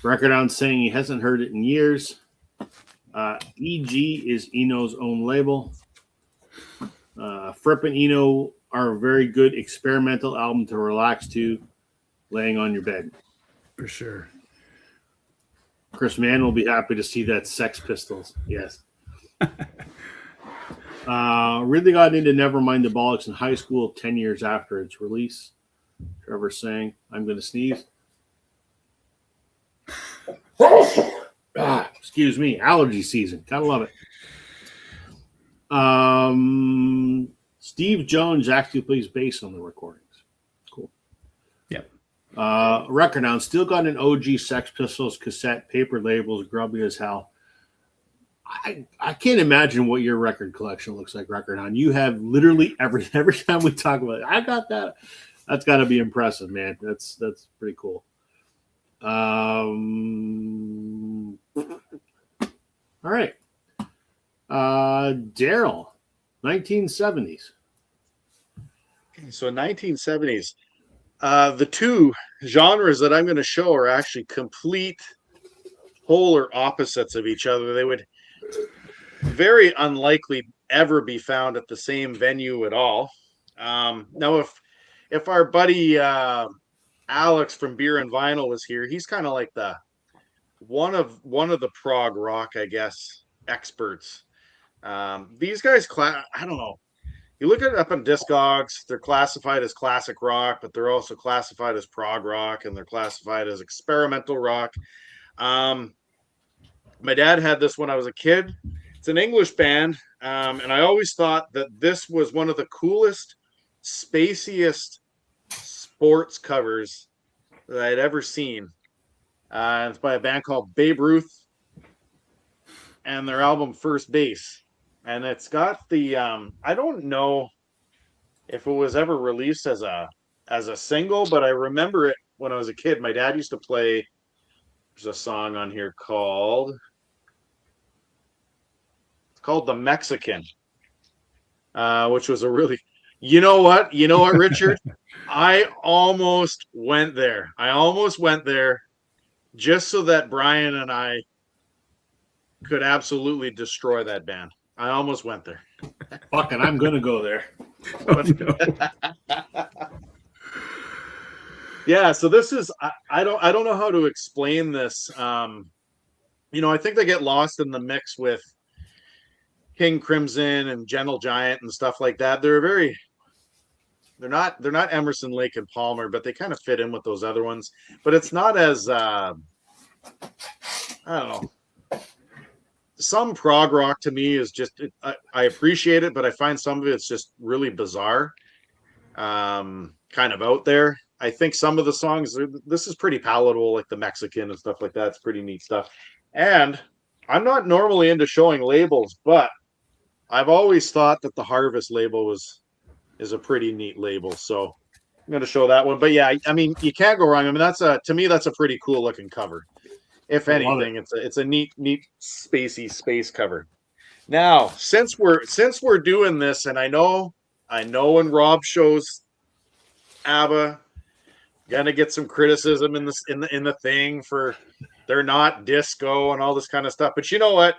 Record on saying he hasn't heard it in years. EG is Eno's own label. Fripp and Eno are a very good experimental album to relax to laying on your bed. For sure. Chris Mann will be happy to see that Sex Pistols. Yes. Really got into Nevermind the Bollocks in high school 10 years after its release. Trevor saying, I'm going to sneeze. Excuse me. Allergy season. Gotta love it. Steve Jones actually plays bass on the recordings. Cool. Yep. Record on still got an OG Sex Pistols cassette, paper labels, grubby as hell. I can't imagine what your record collection looks like, Record on. You have literally every time we talk about it, I got that. That's got to be impressive, man. That's pretty cool. All right. Daryl, 1970s. So 1970s. The two genres that I'm going to show are actually complete polar opposites of each other. They would very unlikely ever be found at the same venue at all. Now, if our buddy Alex from Beer and Vinyl was here, he's kind of like the one of the prog rock, I guess, experts. These guys, I don't know. You look at it up on Discogs, they're classified as classic rock, but they're also classified as prog rock, and they're classified as experimental rock. My dad had this when I was a kid. It's an English band, and I always thought that this was one of the coolest, spaciest sports covers that I'd ever seen. It's by a band called Babe Ruth, and their album First Base. And it's got the I don't know if it was ever released as a single, but I remember it when I was a kid. My dad used to play. There's a song on here called The Mexican, which was a really, you know what, Richard? I almost went there just so that Brian and I could absolutely destroy that band. I almost went there. Fucking, I'm gonna go there. Oh, no. Yeah, so this is I don't know how to explain this. I think they get lost in the mix with King Crimson and Gentle Giant and stuff like that. They're not Emerson, Lake and Palmer, but they kind of fit in with those other ones. But it's not as I don't know. Some prog rock to me is just I appreciate it, but I find some of it's just really bizarre, kind of out there. I think some of the songs, this is pretty palatable, like The Mexican and stuff like that. It's pretty neat stuff. And I'm not normally into showing labels, but I've always thought that the Harvest label is a pretty neat label. So I'm going to show that one. But yeah, I mean, you can't go wrong. I mean, to me, that's a pretty cool looking cover. If anything, it's a neat spacey space cover. Now, since we're doing this, and I know when Rob shows ABBA, gonna get some criticism in the thing for they're not disco and all this kind of stuff. But you know what?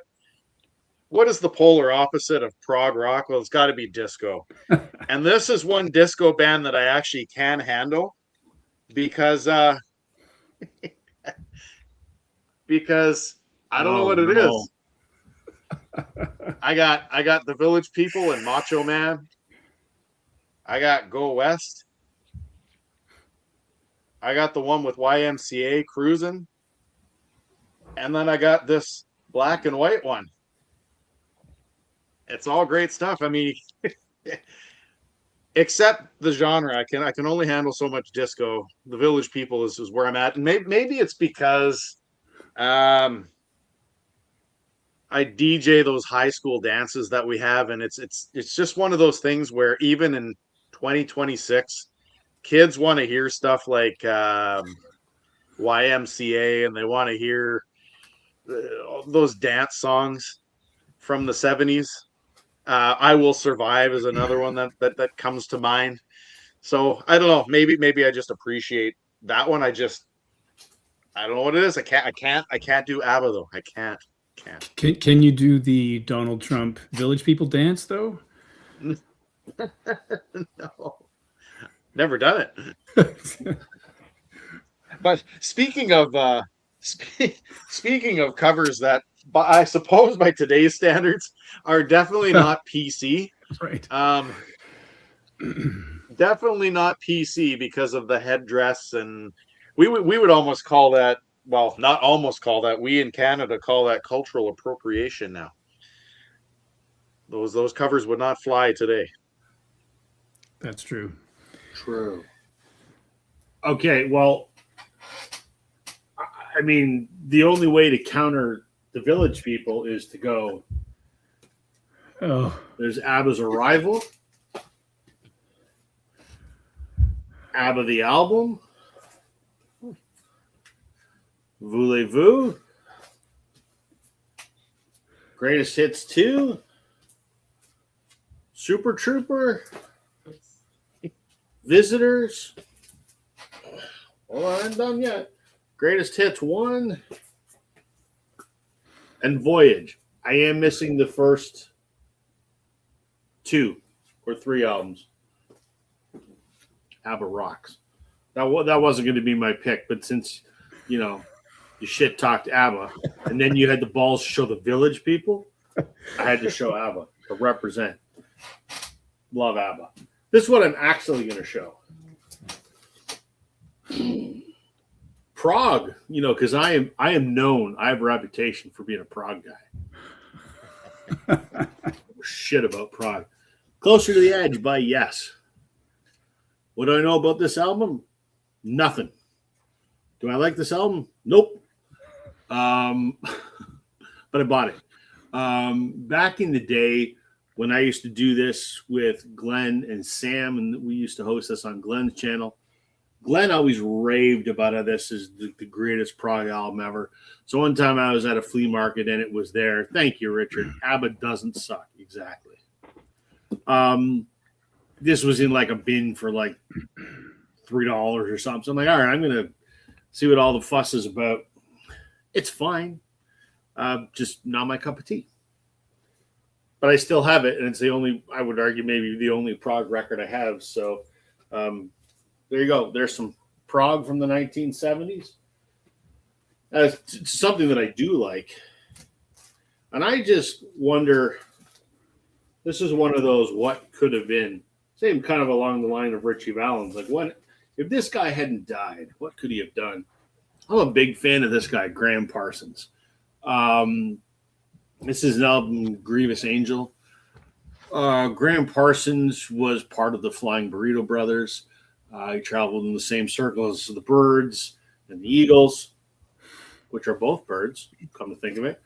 What is the polar opposite of prog rock? Well, it's got to be disco. And this is one disco band that I actually can handle because I don't know what it is. I got the Village People and Macho Man. I got Go West. I got the one with YMCA Cruising. And then I got this black and white one. It's all great stuff. I mean, except the genre. I can only handle so much disco. The Village People is where I'm at. And maybe it's because I DJ those high school dances that we have, and it's just one of those things where even in 2026, kids want to hear stuff like YMCA, and they want to hear those dance songs from the 70s. I Will Survive is another one that comes to mind. So I don't know. Maybe I just appreciate that one. I don't know what it is. I can't do ABBA though. I can't. Can you do the Donald Trump Village People dance though? No, never done it. But speaking of covers that, I suppose by today's standards, are definitely not PC. Right. Definitely not PC because of the headdress, and we would almost call that. Well, not almost call that. We in Canada call that cultural appropriation now. Those covers would not fly today. That's true. True. Okay, well, I mean, the only way to counter the Village People is to go. Oh, There's ABBA's Arrival, ABBA the album, Voulez-Vous, Greatest Hits 2, Super Trooper, Visitors. Hold on, I'm done yet. Greatest Hits 1 and Voyage. I am missing the first 2 or 3 albums. ABBA rocks. That wasn't going to be my pick, but since, you know, you shit talked ABBA and then you had the balls to show the Village People, I had to show ABBA to represent. Love ABBA. This is what I'm actually going to show. Prague, you know, because I am known. I have a reputation for being a Prague guy. Shit about Prague. Closer to the Edge by Yes. What do I know about this album? Nothing. Do I like this album? Nope. But I bought it. Back in the day when I used to do this with Glenn and Sam, and we used to host this on Glenn's channel, Glenn always raved about how this is the greatest Prague album ever. So one time I was at a flea market and it was there. Thank you, Richard. ABBA doesn't suck. Exactly. This was in like a bin for like $3 or something. So I'm like, all right, I'm going to see what all the fuss is about. It's fine. Just not my cup of tea. But I still have it. And it's the only, I would argue, maybe the only Prague record I have. So, there you go. There's some Prague from the 1970s. It's something that I do like. And I just wonder, this is one of those what could have been. Same kind of along the line of Richie Valens. Like, what if this guy hadn't died, what could he have done? I'm a big fan of this guy, Graham Parsons. This is an album, Grievous Angel. Graham Parsons was part of the Flying Burrito Brothers. He traveled in the same circles as the Byrds and the Eagles, which are both Byrds, come to think of it.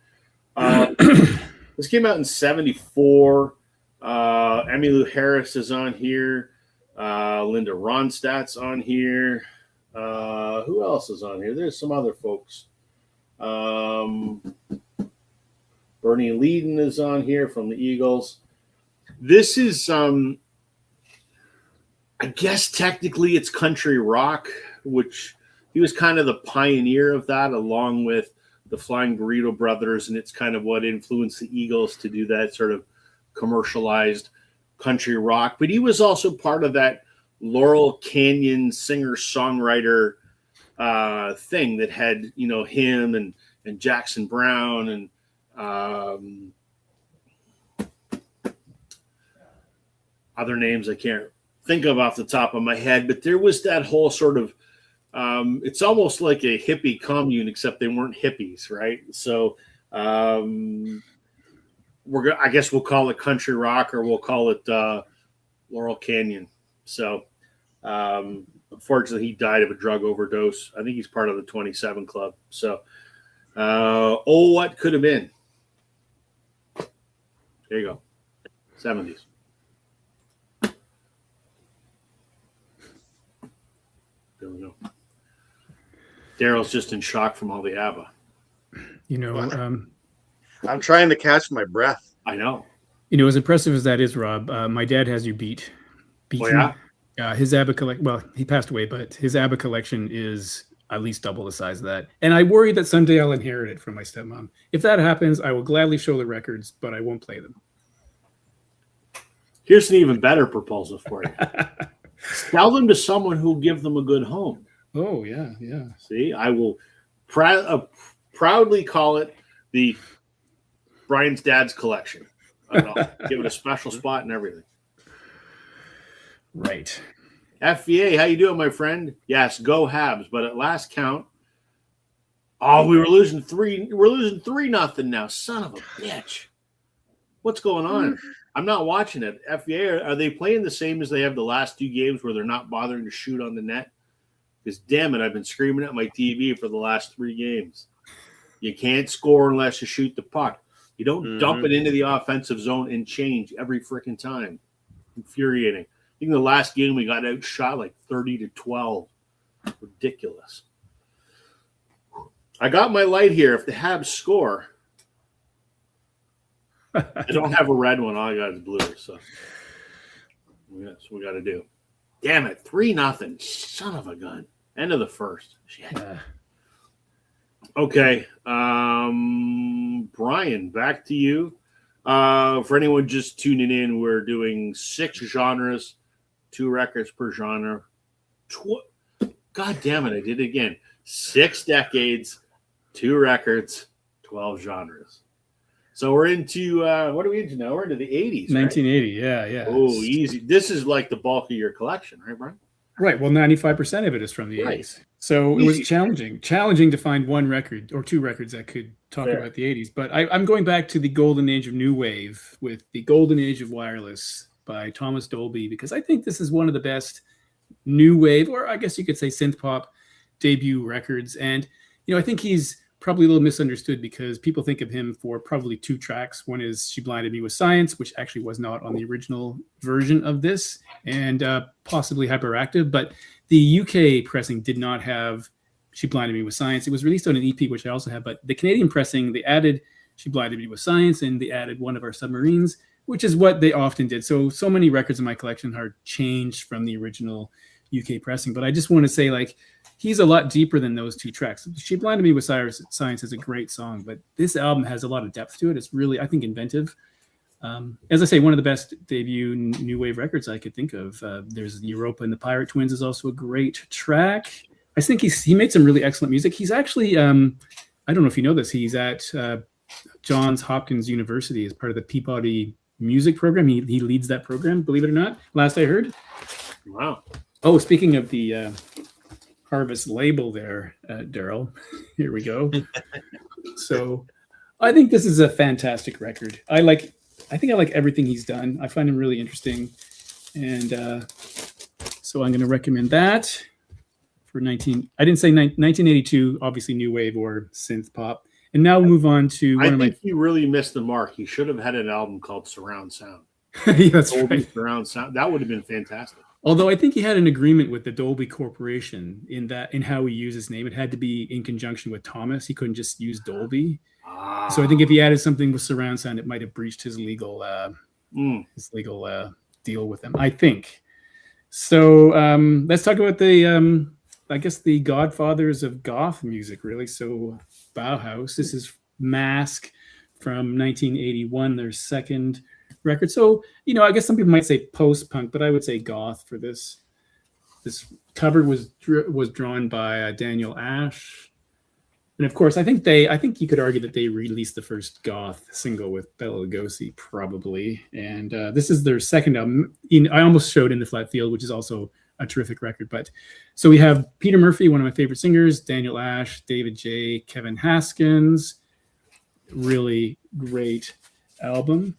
This came out in 1974. Emmylou Harris is on here. Linda Ronstadt's on here. Who else is on here? There's some other folks. Bernie Leadon is on here from the Eagles. This is, I guess technically it's country rock, which he was kind of the pioneer of that, along with the Flying Burrito Brothers, and it's kind of what influenced the Eagles to do that sort of commercialized country rock. But he was also part of that Laurel Canyon singer-songwriter thing that had, you know, him and Jackson Browne and other names I can't think of off the top of my head, but there was that whole sort of it's almost like a hippie commune, except they weren't hippies, right? So I guess we'll call it country rock, or we'll call it Laurel Canyon. So unfortunately he died of a drug overdose. I think he's part of the 27 Club. So what could have been? There you go. 70s. There we go. Daryl's just in shock from all the ABBA. You know, I'm trying to catch my breath. I know. You know, as impressive as that is, Rob, my dad has you beat. Oh, yeah? His ABBA collection, well, he passed away, but his ABBA collection is at least double the size of that. And I worry that someday I'll inherit it from my stepmom. If that happens, I will gladly show the records, but I won't play them. Here's an even better proposal for you. Sell them to someone who will give them a good home. Oh, yeah, yeah. See, I will proudly call it the Brian's Dad's Collection. I'll give it a special spot and everything. Right. FVA, how you doing, my friend? Yes, go Habs. But at last count, we're losing 3-0 now. Son of a bitch. What's going on? I'm not watching it. FVA, are they playing the same as they have the last 2 games where they're not bothering to shoot on the net? Because damn it, I've been screaming at my TV for the last 3 games. You can't score unless you shoot the puck. You don't dump it into the offensive zone and change every freaking time. Infuriating. I think the last game we got outshot like 30-12. Ridiculous. I got my light here. If the Habs score, I don't have a red one. All I got is blue. So that's what we got to do. Damn it. 3-0. Son of a gun. End of the first. Shit. Okay. Brian, back to you. For anyone just tuning in, we're doing 6 genres, 2 records per genre. God damn it, I did it again. 6 decades, 2 records, 12 genres. So we're into, what are we into now? We're into the 80s, 1980, right? yeah. Oh, easy. This is like the bulk of your collection, right, Brian? Right. Well, 95% of it is from the 80s. So it was challenging to find 1 record or 2 records that could talk about the 80s. But I'm going back to the golden age of new wave with the golden age of wireless by Thomas Dolby, because I think this is one of the best new wave, or I guess you could say synth pop debut records. And, I think he's probably a little misunderstood because people think of him for probably 2 tracks. One is She Blinded Me with Science, which actually was not on the original version of this, and possibly Hyperactive. But the UK pressing did not have She Blinded Me with Science. It was released on an EP, which I also have. But the Canadian pressing, they added She Blinded Me with Science, and they added One of Our Submarines, which is what they often did. So many records in my collection are changed from the original UK pressing. But I just want to say, like, he's a lot deeper than those 2 tracks. She Blinded Me with Science is a great song, but this album has a lot of depth to it. It's really, I think, inventive. As I say, one of the best debut new wave records I could think of. There's Europa and the Pirate Twins is also a great track. I think he made some really excellent music. He's actually, I don't know if you know this, he's at Johns Hopkins University as part of the Peabody music program. He leads that program, believe it or not, last I heard. Wow. Oh, speaking of the Harvest label there, Daryl, here we go. So I think this is a fantastic record. I think I like everything he's done. I find him really interesting. And so I'm going to recommend that for I didn't say 1982, obviously new wave or synth pop. And now we'll move on to I think he really missed the mark. He should have had an album called Surround Sound. Yeah, that's right. Surround Sound. That would have been fantastic. Although I think he had an agreement with the Dolby Corporation in how he used his name. It had to be in conjunction with Thomas. He couldn't just use Dolby. So I think if he added something with surround sound, it might have breached his legal deal with them, I think. So let's talk about the godfathers of goth music, really. So Bauhaus. This is Mask from 1981, their second record. So, I guess some people might say post-punk, but I would say goth for this. This cover was drawn by Daniel Ash. And of course, I think you could argue that they released the first goth single with Bela Lugosi, probably. And this is their second album. I almost showed In the Flat Field, which is also a terrific record. But so we have Peter Murphy, one of my favorite singers, Daniel Ash, David J., Kevin Haskins. Really great album.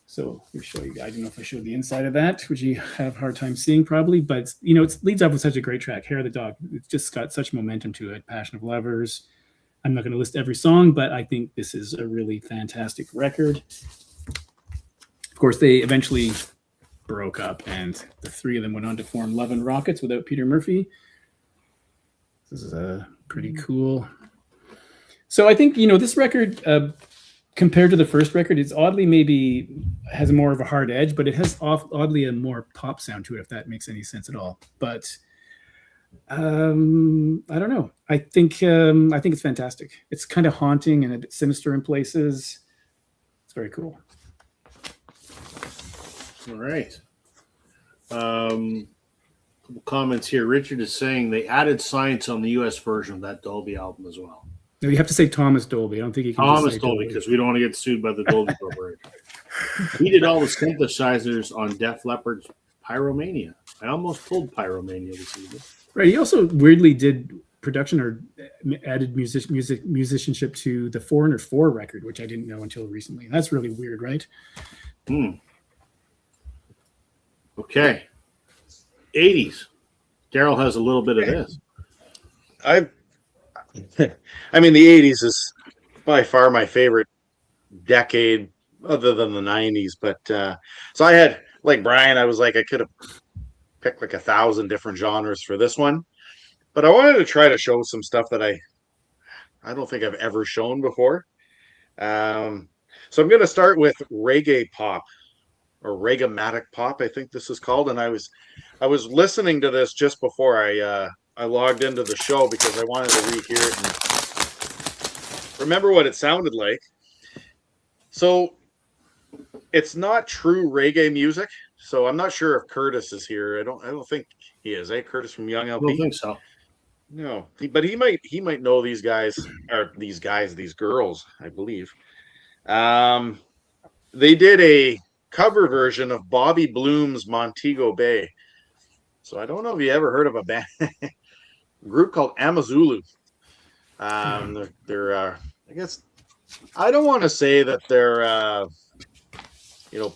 So let me show you. I don't know if I showed the inside of that, which you have a hard time seeing probably, but it leads up with such a great track. Hair of the Dog. It's just got such momentum to it. Passion of Lovers. I'm not going to list every song, but I think this is a really fantastic record. Of course, they eventually broke up, and the 3 of them went on to form Love and Rockets without Peter Murphy. This is pretty cool. So I think, this record, compared to the first record, it's oddly maybe has more of a hard edge, but it has oddly a more pop sound to it, if that makes any sense at all. But I don't know. I think it's fantastic. It's kind of haunting and a bit sinister in places. It's very cool. All right. Couple comments here. Richard is saying they added Science on the U.S. version of that Dolby album as well. No, you have to say Thomas Dolby. I don't think you can Thomas just say Dolby, because we don't want to get sued by the Dolby Corporation. He did all the synthesizers on Def Leppard's Pyromania. I almost pulled Pyromania this evening. Right. He also weirdly did production or added musicianship to the Foreigner 4 record, which I didn't know until recently. That's really weird, right? Okay. 80s. Daryl has a little bit of this. I mean, the 80s is by far my favorite decade other than the 90s. But so I had, like Brian, I was like, I could have picked like 1,000 different genres for this one. But I wanted to try to show some stuff that I don't think I've ever shown before. So I'm going to start with reggae pop or reggae-matic pop, I think this is called. And I was listening to this just before I logged into the show because I wanted to rehear it and remember what it sounded like. So it's not true reggae music. So I'm not sure if Curtis is here. I don't think he is. Curtis from Young LP. I don't think so. No, but he might know these guys, these girls, I believe. They did a cover version of Bobby Bloom's Montego Bay. So I don't know if you ever heard of a band group called Amazulu. They're I guess I don't want to say that they're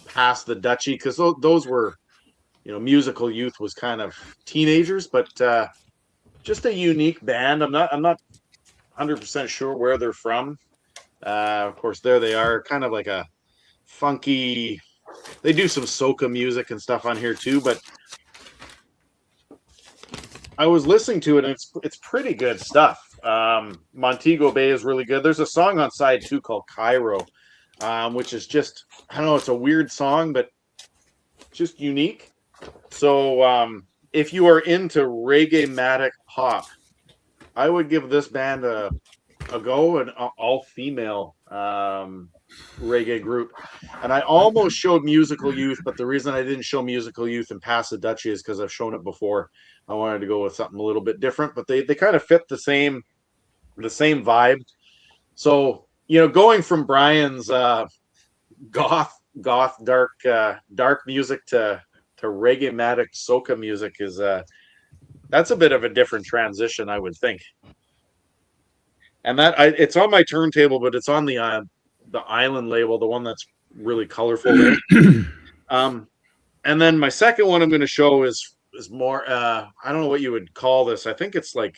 past the Dutchie, because those were, Musical Youth was kind of teenagers, but just a unique band. I'm not 100% sure where they're from. Of course, there they are, kind of like a funky. They do some soca music and stuff on here too, but I was listening to it and it's pretty good stuff. Montego Bay is really good. There's a song on side 2 called Cairo, which is just, I don't know, it's a weird song, but just unique. So if you are into reggae-matic pop, I would give this band a go, an all-female reggae group. And I almost showed Musical Youth, but the reason I didn't show Musical Youth and Pass the Dutchie is because I've shown it before. I wanted to go with something a little bit different, but they kind of fit the same vibe. So, going from Brian's goth dark music to reggae-matic soca music is that's a bit of a different transition, I would think. And it's on my turntable, but it's on the Island label, the one that's really colorful there. And then my second one I'm going to show is more I don't know what you would call this. I think it's like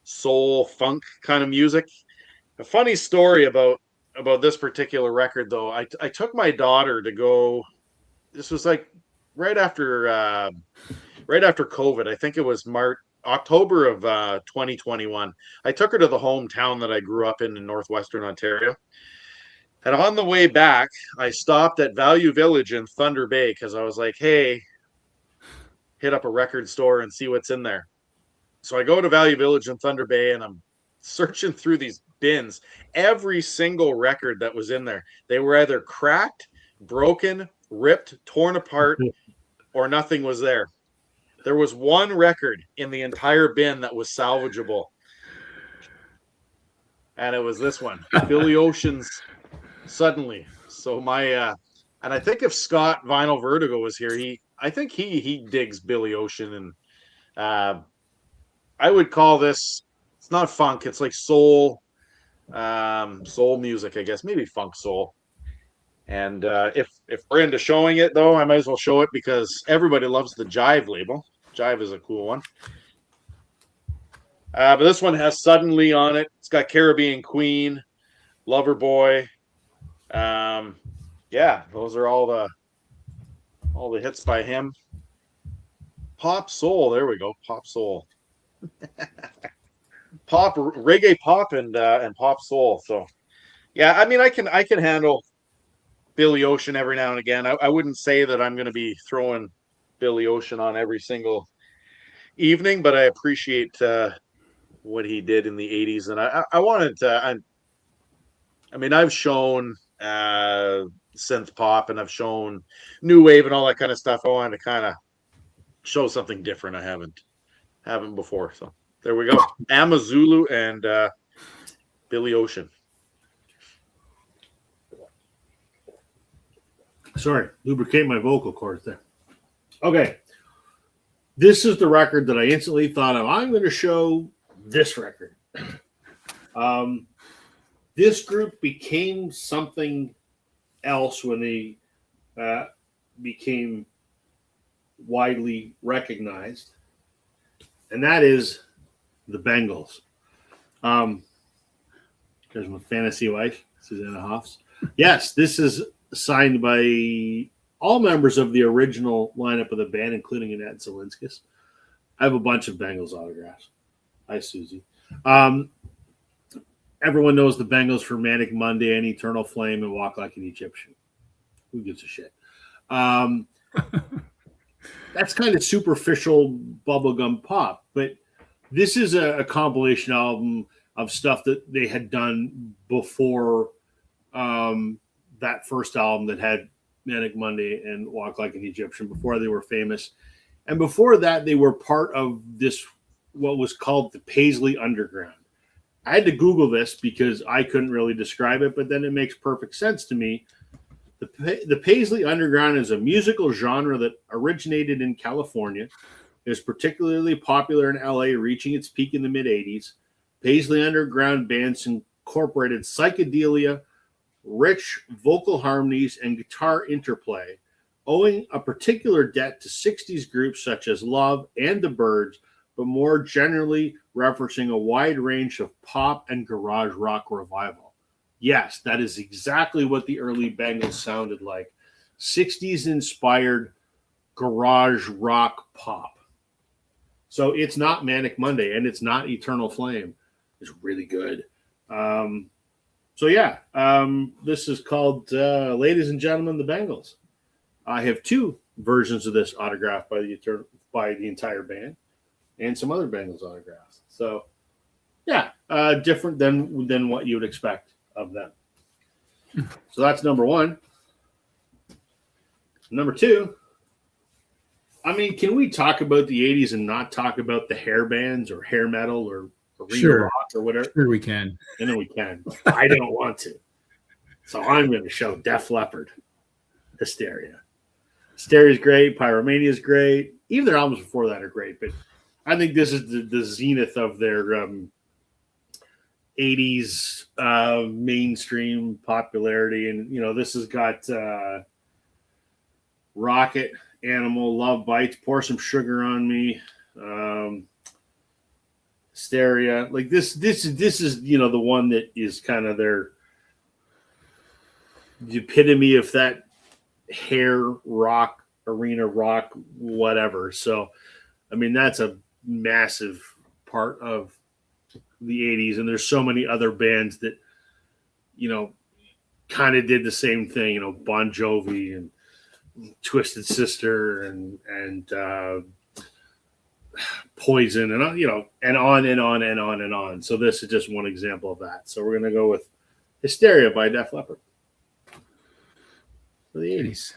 soul funk kind of music. A funny story about this particular record, though. I took my daughter to go. This was like right after COVID. I think it was October of 2021. I took her to the hometown that I grew up in northwestern Ontario. And on the way back, I stopped at Value Village in Thunder Bay because I was like, hey, hit up a record store and see what's in there. So I go to Value Village in Thunder Bay and I'm searching through these bins. Every single record that was in there, they were either cracked, broken, ripped, torn apart, or nothing was there. There was one record in the entire bin that was salvageable. And it was this one, Billy Ocean's Suddenly. So and I think if Scott Vinyl Vertigo was here, I think he digs Billy Ocean, and I would call this, it's not funk, it's like soul music, I guess, maybe funk soul. And if we're into showing it, though, I might as well show it because everybody loves the Jive label. Jive is a cool one. But this one has Suddenly on it. It's got Caribbean Queen, Loverboy. Yeah, those are all the hits by him. Pop soul, there we go. Pop soul. Pop reggae pop and pop soul. So yeah, I mean I can handle Billy Ocean every now and again. I wouldn't say that I'm going to be throwing Billy Ocean on every single evening, but I appreciate what he did in the 80s. And I wanted to, I mean, I've shown synth pop and I've shown new wave and all that kind of stuff. I wanted to kind of show something different. I haven't before. So there we go. Amazulu and Billy Ocean. Sorry, lubricate my vocal cords there. Okay. This is the record that I instantly thought of. I'm going to show this record. This group became something else when they became widely recognized, and that is the Bengals. There's my fantasy wife, Susanna Hoffs. Yes, this is signed by all members of the original lineup of the band, including Annette Zelinskis. I have a bunch of Bengals autographs. Hi, Susie. Everyone knows the Bengals for Manic Monday and Eternal Flame and Walk Like an Egyptian. Who gives a shit? That's kind of superficial bubblegum pop, but this is a compilation album of stuff that they had done before that first album that had Manic Monday and Walk Like an Egyptian, before they were famous. And before that, they were part of this, what was called the Paisley Underground. I had to Google this because I couldn't really describe it, but then it makes perfect sense to me. The Paisley Underground is a musical genre that originated in California. It was particularly popular in LA, reaching its peak in the mid-'80s. Paisley Underground bands incorporated psychedelia, rich vocal harmonies, and guitar interplay, owing a particular debt to 60s groups such as Love and the Byrds, but more generally referencing a wide range of pop and garage rock revival. Yes, that is exactly what the early Bengals sounded like. 60s inspired garage rock pop. So it's not Manic Monday and it's not Eternal Flame. It's really good. This is called Ladies and Gentlemen, the Bengals. I have two versions of this autographed by the entire band and some other Bengals autographs. So, different than what you would expect of them. So that's number one. Number two, I mean, can we talk about the 80s and not talk about the hair bands or hair metal or arena rock or whatever? Sure we can. And then we can. I don't want to. So I'm going to show Def Leppard, Hysteria. Hysteria's great. Pyromania is great. Even their albums before that are great. But I think this is the zenith of their 80s mainstream popularity. And, this has got Rocket, Animal, Love Bites, Pour Some Sugar on Me, Hysteria. Like this is the one that is kind of the epitome of that hair rock, arena rock, whatever. So, I mean, that's a massive part of the 80s. And there's so many other bands that, kind of did the same thing, Bon Jovi and Twisted Sister and Poison and and on and on and on and on. So this is just one example of that. So we're going to go with Hysteria by Def Leppard for the 80s.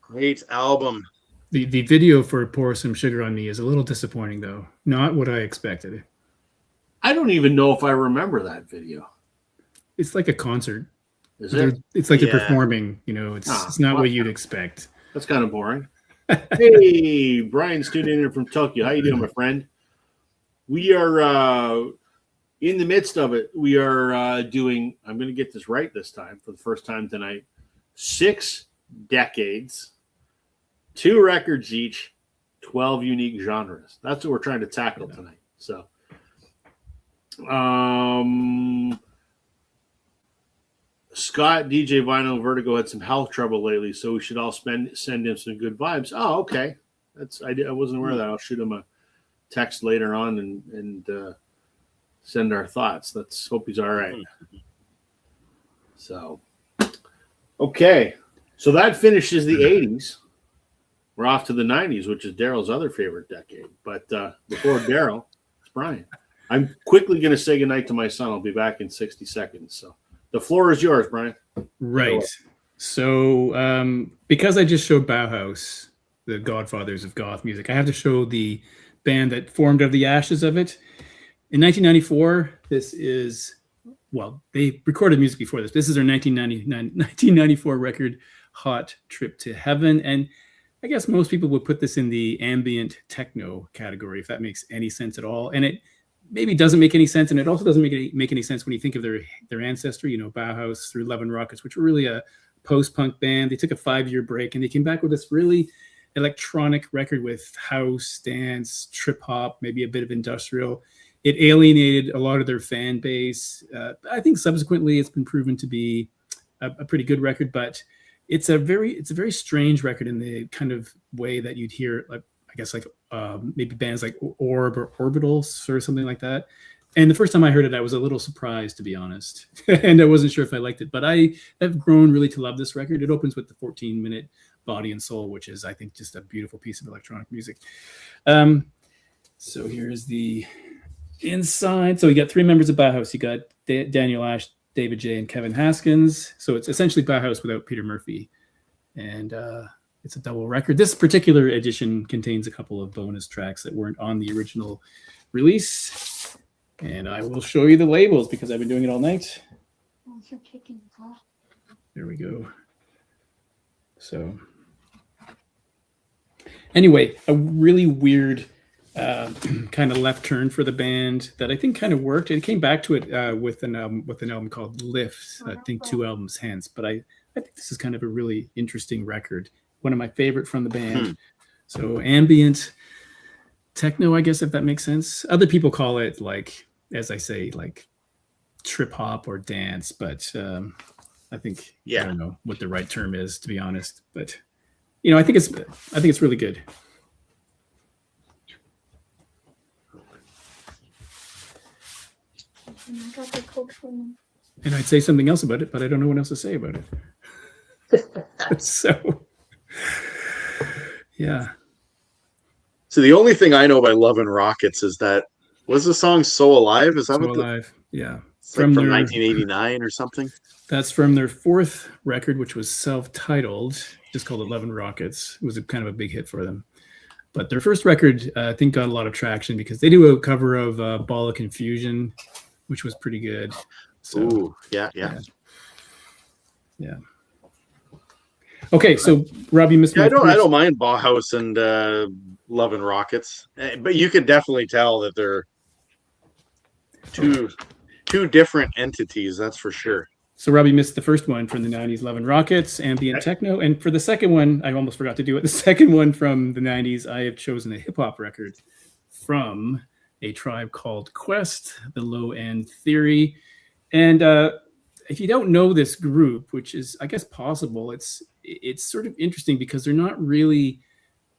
Great album. The video for Pour Some Sugar on Me is a little disappointing, though. Not what I expected. I don't even know if I remember that video. It's like a concert. Is it? It's like they're performing. It's not what you'd expect. That's kind of boring. Hey, Brian's tuning in from Tokyo. How you doing, my friend? We are in the midst of it. We are doing, I'm going to get this right this time for the first time tonight, 6 decades, 2 records each, 12 unique genres. That's what we're trying to tackle tonight. So, Scott, DJ Vinyl Vertigo had some health trouble lately, so we should all send him some good vibes. Oh, okay. I wasn't aware of that. I'll shoot him a text later on and send our thoughts. Let's hope he's all right. So, okay. So that finishes the 80s. We're off to the 90s, which is Daryl's other favorite decade. But before Daryl, it's Brian. I'm quickly going to say goodnight to my son. I'll be back in 60 seconds. So the floor is yours, Brian. Right. So because I just showed Bauhaus, the godfathers of goth music, I have to show the band that formed out of the ashes of it. In 1994, they recorded music before this. This is their 1994 record, Hot Trip to Heaven. And I guess most people would put this in the ambient techno category, if that makes any sense at all. And it maybe doesn't make any sense, and it also doesn't make any sense when you think of their ancestry. You know, Bauhaus through Love and Rockets, which were really a post-punk band. They took a 5-year break, and they came back with this really electronic record with house, dance, trip hop, maybe a bit of industrial. It alienated a lot of their fan base. I think subsequently it's been proven to be a pretty good record, but it's a very strange record in the kind of way that you'd hear, like, I guess, like maybe bands like Orb or Orbitals or something like that. And the first time I heard it, I was a little surprised, to be honest, and I wasn't sure if I liked it. But I have grown really to love this record. It opens with the 14-minute Body and Soul, which is, I think, just a beautiful piece of electronic music. So here's the inside. So you got 3 members of Bauhaus. You got Daniel Ash, David J, and Kevin Haskins. So it's essentially Bauhaus without Peter Murphy. And it's a double record. This particular edition contains a couple of bonus tracks that weren't on the original release. And I will show you the labels because I've been doing it all night. There we go. So anyway, a really weird kind of left turn for the band that I think kind of worked. It came back to it with an album called Lift, I think 2 albums hence. But I think this is kind of a really interesting record. One of my favorite from the band. So ambient techno, I guess, if that makes sense. Other people call it, like, as I say, like trip hop or dance, but I think I don't know what the right term is, to be honest. But you know, I think it's really good. And I'd say something else about it, but I don't know what else to say about it. So yeah. So the only thing I know by Love and Rockets is that, was the song So Alive? Is that So what Alive? Yeah. From 1989 or something? That's from their 4th record, which was self-titled, just called Love and Rockets. It was kind of a big hit for them. But their first record, I think, got a lot of traction because they do a cover of Ball of Confusion, which was pretty good. So, ooh, yeah. Okay, so Rob, you missed. I don't mind Bauhaus and Love and Rockets, but you can definitely tell that they're two different entities. That's for sure. So Robbie missed the first one from the 90s, Love and Rockets, ambient techno. And for the second one, I almost forgot to do it. The second one from the 90s, I have chosen a hip hop record from A Tribe Called Quest, The Low End Theory. And if you don't know this group, which is, I guess, possible, it's sort of interesting because they're not really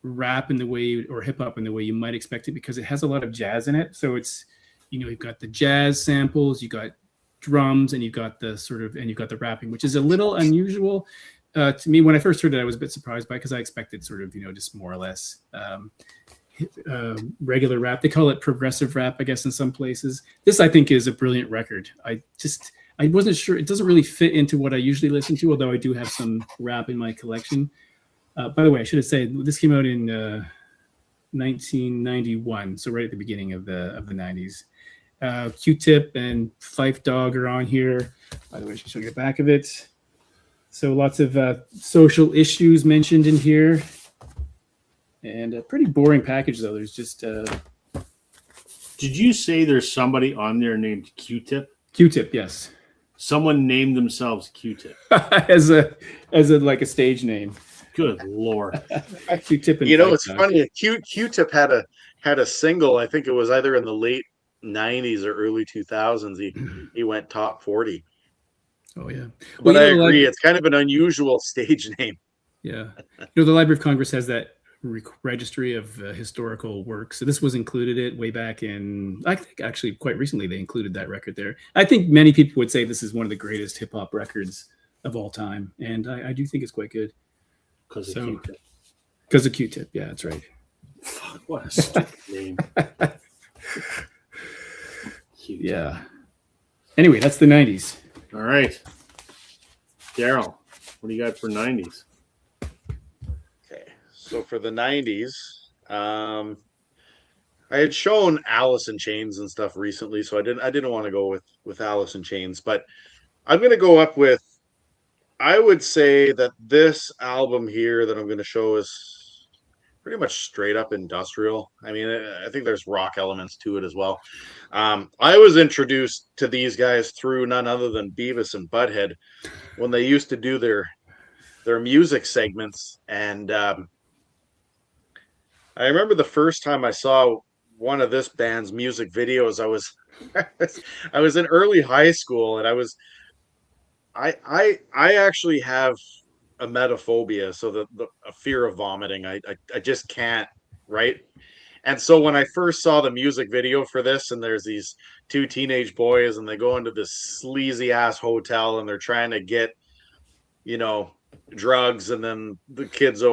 rap in the way, or hip hop in the way you might expect it, because it has a lot of jazz in it. So it's, you know, you've got the jazz samples, you got drums, and you've got the rapping, which is a little unusual to me. When I first heard it, I was a bit surprised by it because I expected sort of, you know, just more or less regular rap. They call it progressive rap, I guess, in some places. This, I think, is a brilliant record. I wasn't sure. It doesn't really fit into what I usually listen to, although I do have some rap in my collection. By the way, I should have said this came out in 1991, so right at the beginning of the 90s. Q-Tip and Phife Dawg are on here. By the way, I should show you the back of it. So lots of social issues mentioned in here. And a pretty boring package, though. There's just... Did you say there's somebody on there named Q-Tip? Q-Tip, yes. Someone named themselves Q-Tip. as a like a stage name. Good Lord. Q-Tip and you know, it's funny. Q-Tip had a single. I think it was either in the late 90s or early 2000s. He went top 40. Oh yeah. But I agree, it's kind of an unusual stage name. Yeah. You know, the Library of Congress has that registry of historical works. So this was included way back in, I think actually quite recently they included that record there. I think many people would say this is one of the greatest hip hop records of all time. And I do think it's quite good. Because of Q-Tip. Because of Q-Tip. Yeah, that's right. Fuck, what a stupid name. Yeah. Anyway, that's the 90s. All right. Daryl, what do you got for 90s? Okay. So for the 90s, I had shown Alice in Chains and stuff recently, so I didn't want to go with Alice in Chains, but I'm going to go up with, I would say that this album here that I'm going to show is pretty much straight up industrial. I mean, I think there's rock elements to it as well. I was introduced to these guys through none other than Beavis and Butthead when they used to do their music segments. And I remember the first time I saw one of this band's music videos, I was in early high school, and I actually have emetophobia, so a fear of vomiting. I just can't, right? And so when I first saw the music video for this, and there's these two teenage boys, and they go into this sleazy ass hotel, and they're trying to get, drugs, and then the kid's,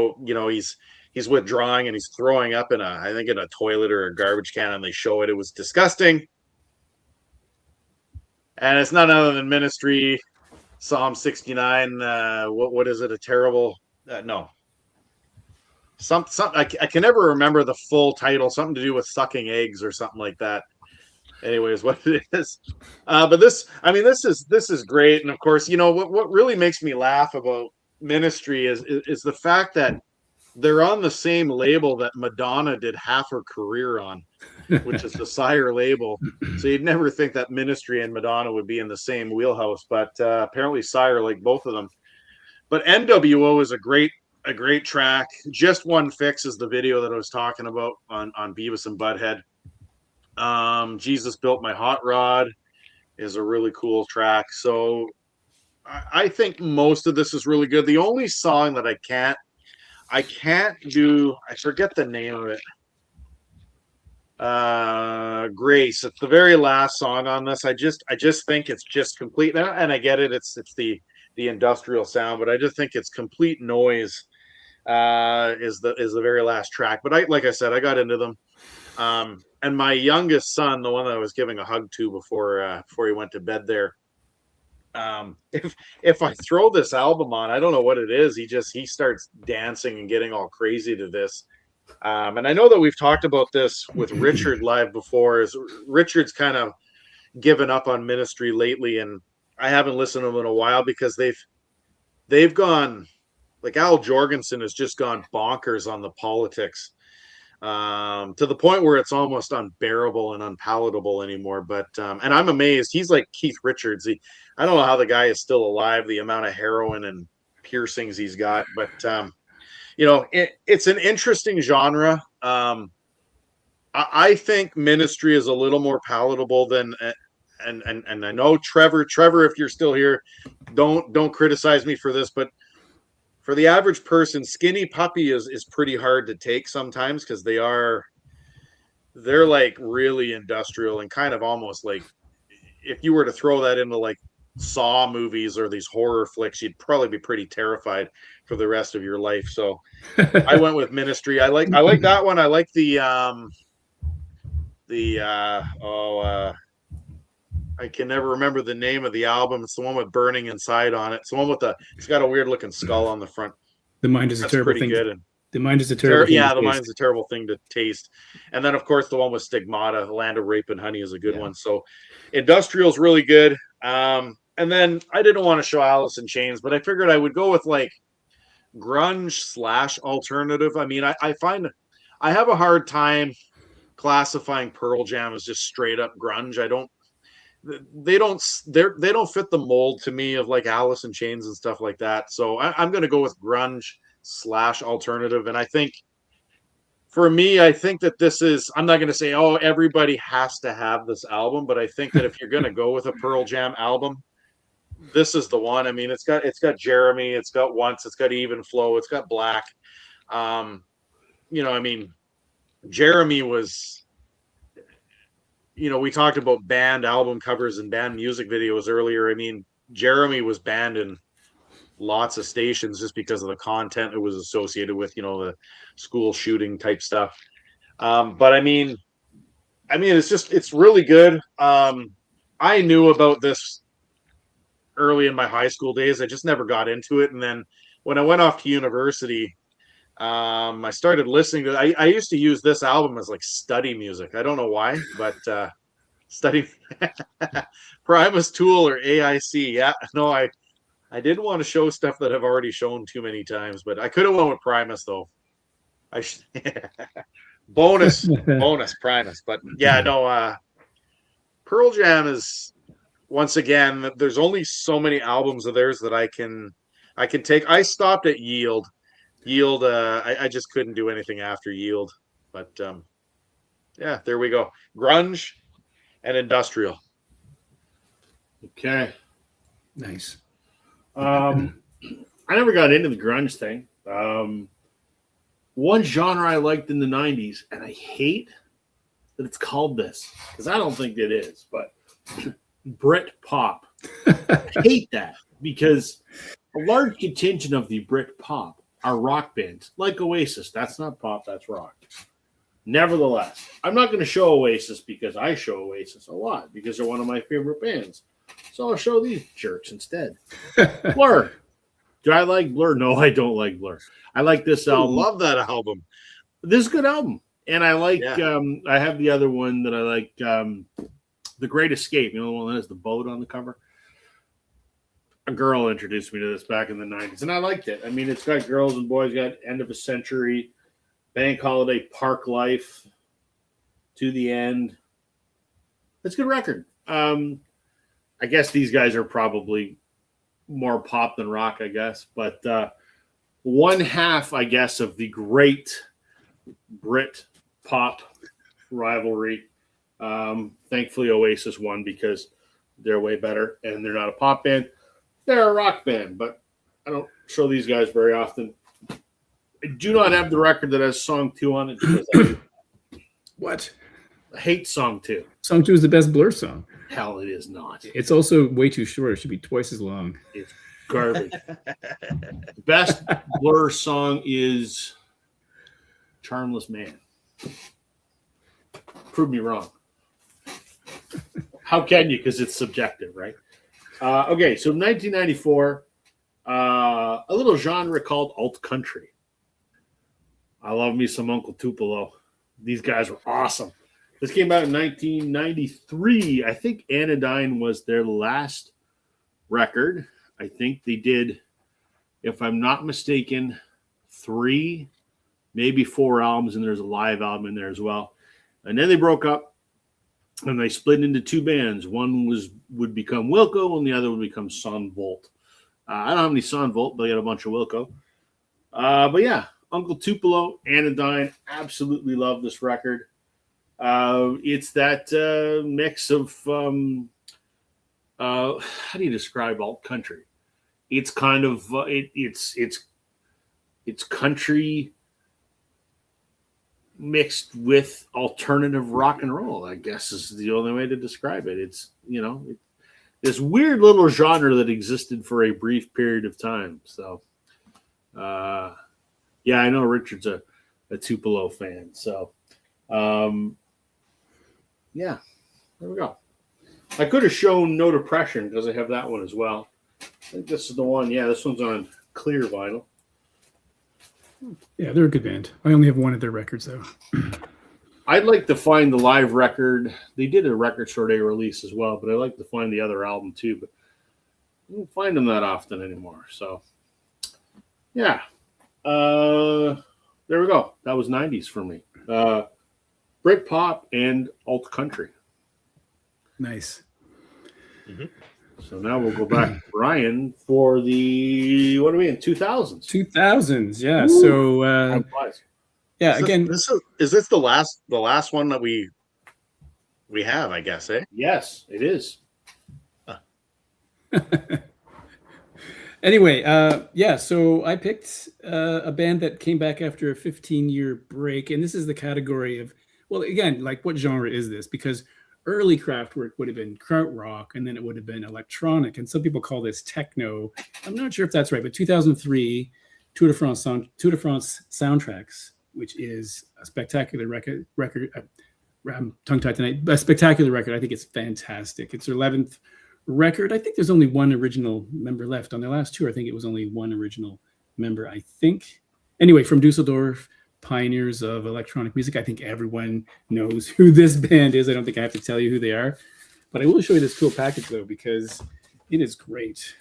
he's withdrawing, and he's throwing up in a toilet or a garbage can, and they show it. It was disgusting. And it's none other than Ministry, Psalm 69. What is it? A terrible? No. Some I can never remember the full title. Something to do with sucking eggs or something like that. Anyways, what it is. But this is great. And of course, what really makes me laugh about Ministry is the fact that they're on the same label that Madonna did half her career on, which is the Sire label. So you'd never think that Ministry and Madonna would be in the same wheelhouse, but apparently Sire like both of them. But NWO is a great track. Just One Fix is the video that I was talking about on Beavis and Butthead. Jesus Built My Hot Rod is a really cool track. So I think most of this is really good. The only song that I can't do, I forget the name of it. Grace. It's the very last song on this. I just think it's just complete, and I get it. It's the industrial sound, but I just think it's complete noise. Is the very last track. But like I said, I got into them. And my youngest son, the one that I was giving a hug to before he went to bed there, if I throw this album on, I don't know what it is. He starts dancing and getting all crazy to this. And I know that we've talked about this with Richard live before. Is Richard's kind of given up on Ministry lately, and I haven't listened to them in a while because they've gone, like Al Jorgensen has just gone bonkers on the politics, to the point where it's almost unbearable and unpalatable anymore. But and I'm amazed. He's like Keith Richards. I don't know how the guy is still alive, the amount of heroin and piercings he's got. But it's an interesting genre. I think Ministry is a little more palatable than, and I know Trevor, if you're still here, don't criticize me for this, but for the average person, Skinny Puppy is pretty hard to take sometimes, because they're like really industrial and kind of almost like, if you were to throw that into like Saw movies or these horror flicks, you'd probably be pretty terrified for the rest of your life. So I went with Ministry. I like that one. I like I can never remember the name of the album. It's the one with Burning Inside on it. It's the one with it's got a weird looking skull on the front. The Mind is a terrible thing. The Mind is a terrible thing. Yeah, The Mind's a terrible thing to taste. And then of course the one with Stigmata, Land of Rape and Honey, is a good one. So Industrial's really good. And then I didn't want to show Alice in Chains, but I figured I would go with like grunge / alternative. I mean, I find I have a hard time classifying Pearl Jam as just straight up grunge. They don't fit the mold to me of like Alice in Chains and stuff like that. So I'm going to go with grunge / alternative. And I think for me, I think that this is, I'm not going to say, oh, everybody has to have this album, but I think that if you're going to go with a Pearl Jam album, this is the one. I mean, it's got Jeremy, it's got Once, it's got Even Flow, it's got Black. I mean, Jeremy was, we talked about band album covers and band music videos earlier. I mean, Jeremy was banned in lots of stations just because of the content it was associated with, the school shooting type stuff. But I mean, it's really good. I knew about this early in my high school days. I just never got into it. And then when I went off to university, I started listening to I used to use this album as like study music. I don't know why, but study Primus, Tool, or AIC. Yeah, no, I didn't want to show stuff that I've already shown too many times, but I could have went with Primus though. I should bonus Primus. But yeah, no, Pearl Jam is, once again, there's only so many albums of theirs that I can take. I stopped at Yield. I just couldn't do anything after Yield. But yeah, there we go. Grunge and industrial. Okay. Nice. I never got into the grunge thing. One genre I liked in the 90s, and I hate that it's called this because I don't think it is, but Brit pop. I hate that because a large contingent of the Brit pop are rock bands like Oasis. That's not pop, that's rock. Nevertheless, I'm not going to show Oasis because I show Oasis a lot because they're one of my favorite bands. So I'll show these jerks instead. Blur. Do I like Blur? No, I don't like Blur. I like this album. I love that album. This is a good album. And I like, I have the other one that I like, The Great Escape. You know the one that has the boat on the cover? A girl introduced me to this back in the 90s, and I liked it. I mean, it's got girls and boys, got End of a Century, Bank Holiday, Park Life, To the End. It's a good record. I guess these guys are probably more pop than rock, I guess. But one half, I guess, of the great Brit pop rivalry. Thankfully, Oasis won because they're way better, and they're not a pop band. They're a rock band, but I don't show these guys very often. I do not have the record that has Song 2 on it because What? I hate Song 2. Song 2 is the best Blur song. Hell, it is not. It's also way too short. It should be twice as long. It's garbage. The best Blur song is Charmless Man. Prove me wrong. How can you? Because it's subjective, right? Okay, so 1994, a little genre called alt country. I love me some Uncle Tupelo. These guys were awesome. This came out in 1993. I think Anodyne was their last record. I think they did, if I'm not mistaken, 3, maybe 4 albums, and there's a live album in there as well. And then they broke up, and they split into 2 bands. One would become Wilco, and the other would become Son Volt. I don't have any Son Volt, but I got a bunch of Wilco. But yeah, Uncle Tupelo, Anodyne, absolutely love this record. It's that mix of how do you describe alt country? It's kind of it's country mixed with alternative rock and roll, I guess is the only way to describe it. It's, this weird little genre that existed for a brief period of time. So, yeah, I know Richard's a Tupelo fan. So, yeah, there we go. I could have shown No Depression because I have that one as well. I think this is the one. Yeah, this one's on clear vinyl. Yeah, they're a good band. I only have one of their records, though. I'd like to find the live record. They did a Record Store Day release as well, but I'd like to find the other album too. But I don't find them that often anymore. So, yeah. There we go. That was 90s for me. Britpop and alt country. Nice. Mm-hmm. So now we'll go back to Brian for the, what are we in, 2000s? 2000s, yeah. Ooh, so, yeah, again. Is this the last one that we have, I guess, eh? Yes, it is. Anyway, yeah, so I picked a band that came back after a 15-year break, and this is the category of, well, again, like what genre is this? Because early Kraftwerk would have been krautrock, and then it would have been electronic, and some people call this techno. I'm not sure if that's right, but 2003 Tour de France Soundtracks, which is a spectacular record. I'm tongue-tied tonight. A spectacular record. I think it's fantastic. It's their 11th record. I think there's only one original member left. On their last tour, I think it was only one original member, I think. Anyway, from Dusseldorf, pioneers of electronic music. I think everyone knows who this band is. I don't think I have to tell you who they are. But I will show you this cool package, though, because it is great.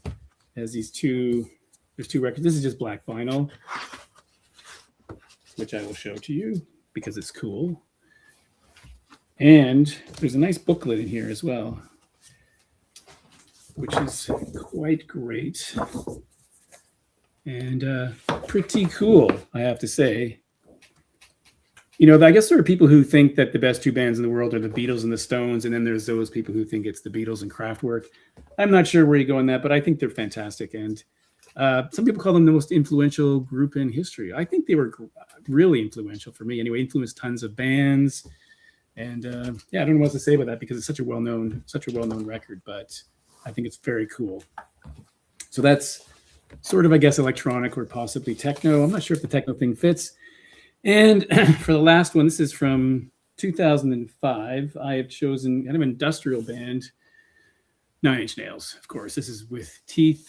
It has there's 2 records. This is just black vinyl. which I will show to you because it's cool. And there's a nice booklet in here as well, which is quite great and pretty cool, I have to say. You know, I guess there are people who think that the best two bands in the world are the Beatles and the Stones, and then there's those people who think it's the Beatles and Kraftwerk. I'm not sure where you go on that, but I think they're fantastic. And some people call them the most influential group in history. I think they were really influential for me anyway, influenced tons of bands. And yeah, I don't know what to say about that because it's such a well-known record, but I think it's very cool. So that's sort of, I guess, electronic or possibly techno. I'm not sure if the techno thing fits. And for the last one, this is from 2005. I have chosen kind of an industrial band, Nine Inch Nails, of course. This is with Teeth.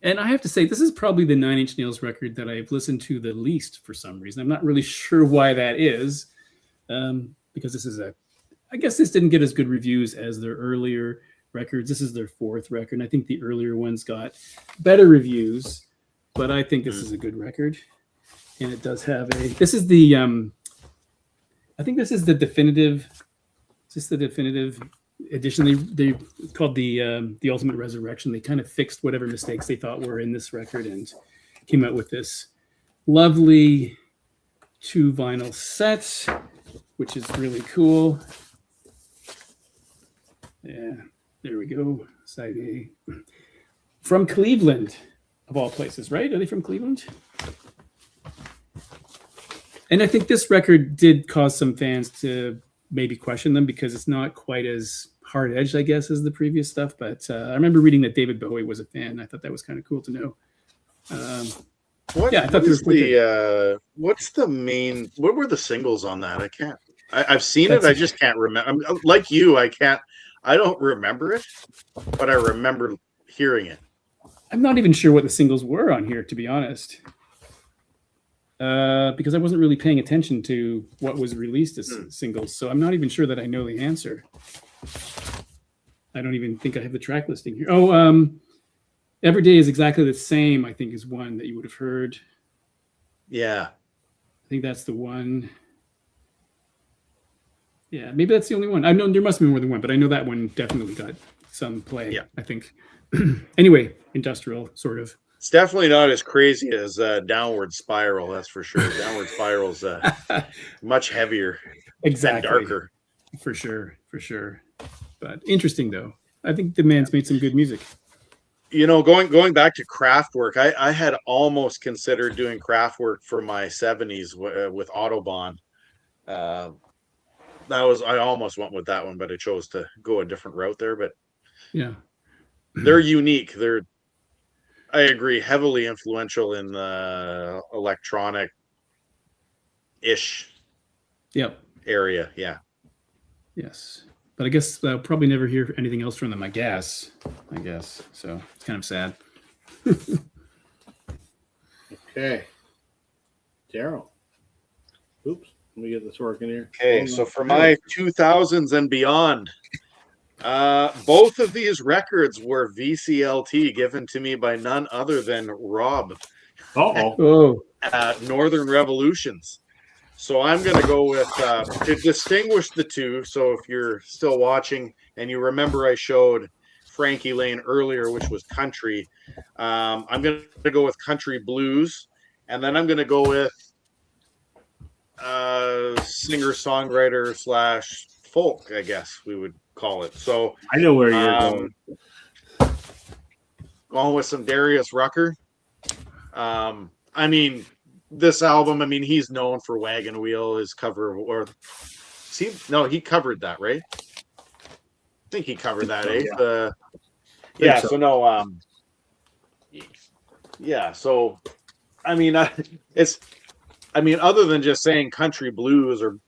And I have to say, this is probably the Nine Inch Nails record that I've listened to the least for some reason. I'm not really sure why that is, because this is I guess this didn't get as good reviews as their earlier records. This is their fourth record. And I think the earlier ones got better reviews, but I think this is a good record. And it does have this is the, I think this is the definitive, edition. They called the Ultimate Resurrection. They kind of fixed whatever mistakes they thought were in this record and came out with this lovely 2 vinyl set, which is really cool. Yeah, there we go. Side A. From Cleveland, of all places, right? Are they from Cleveland? And I think this record did cause some fans to maybe question them because it's not quite as hard-edged, I guess, as the previous stuff. But I remember reading that David Bowie was a fan. I thought that was kind of cool to know. What were the singles on that? I've seen it. I just can't remember. Like you, I don't remember it, but I remember hearing it. I'm not even sure what the singles were on here, to be honest. Because I wasn't really paying attention to what was released as singles. So I'm not even sure that I know the answer. I don't even think I have the track listing here. Oh, Every Day is Exactly the Same, I think, is one that you would have heard. Yeah. I think that's the one. Yeah, maybe that's the only one. I know there must be more than one, but I know that one definitely got some play, yeah. I think. Anyway, industrial, sort of. It's definitely not as crazy as Downward Spiral, that's for sure. Downward Spiral's much heavier, exactly, and darker. For sure. But interesting though. I think the man's made some good music. You know, going back to Kraftwerk, I had almost considered doing Kraftwerk for my 70s with Autobahn. I almost went with that one, but I chose to go a different route there. But yeah, they're unique. I agree, heavily influential in the electronic-ish area. Yeah. Yes. But I guess I'll probably never hear anything else from them, I guess. So it's kind of sad. Okay. Daryl. Oops. Let me get this working here. Okay, so for my 2000s and beyond, both of these records were VCLT given to me by none other than Rob. Northern Revolutions. So I'm going to go with, to distinguish the two, so if you're still watching and you remember I showed Frankie Lane earlier, which was country, I'm going to go with country blues, and then I'm going to go with singer-songwriter / folk, I guess we would call it. So I know where you're going. Going with some Darius Rucker. I mean, this album, I mean, he's known for Wagon Wheel, his cover, he covered that, right? I think he covered that, eh? Yeah. So no, yeah. So, I mean, other than just saying country blues or,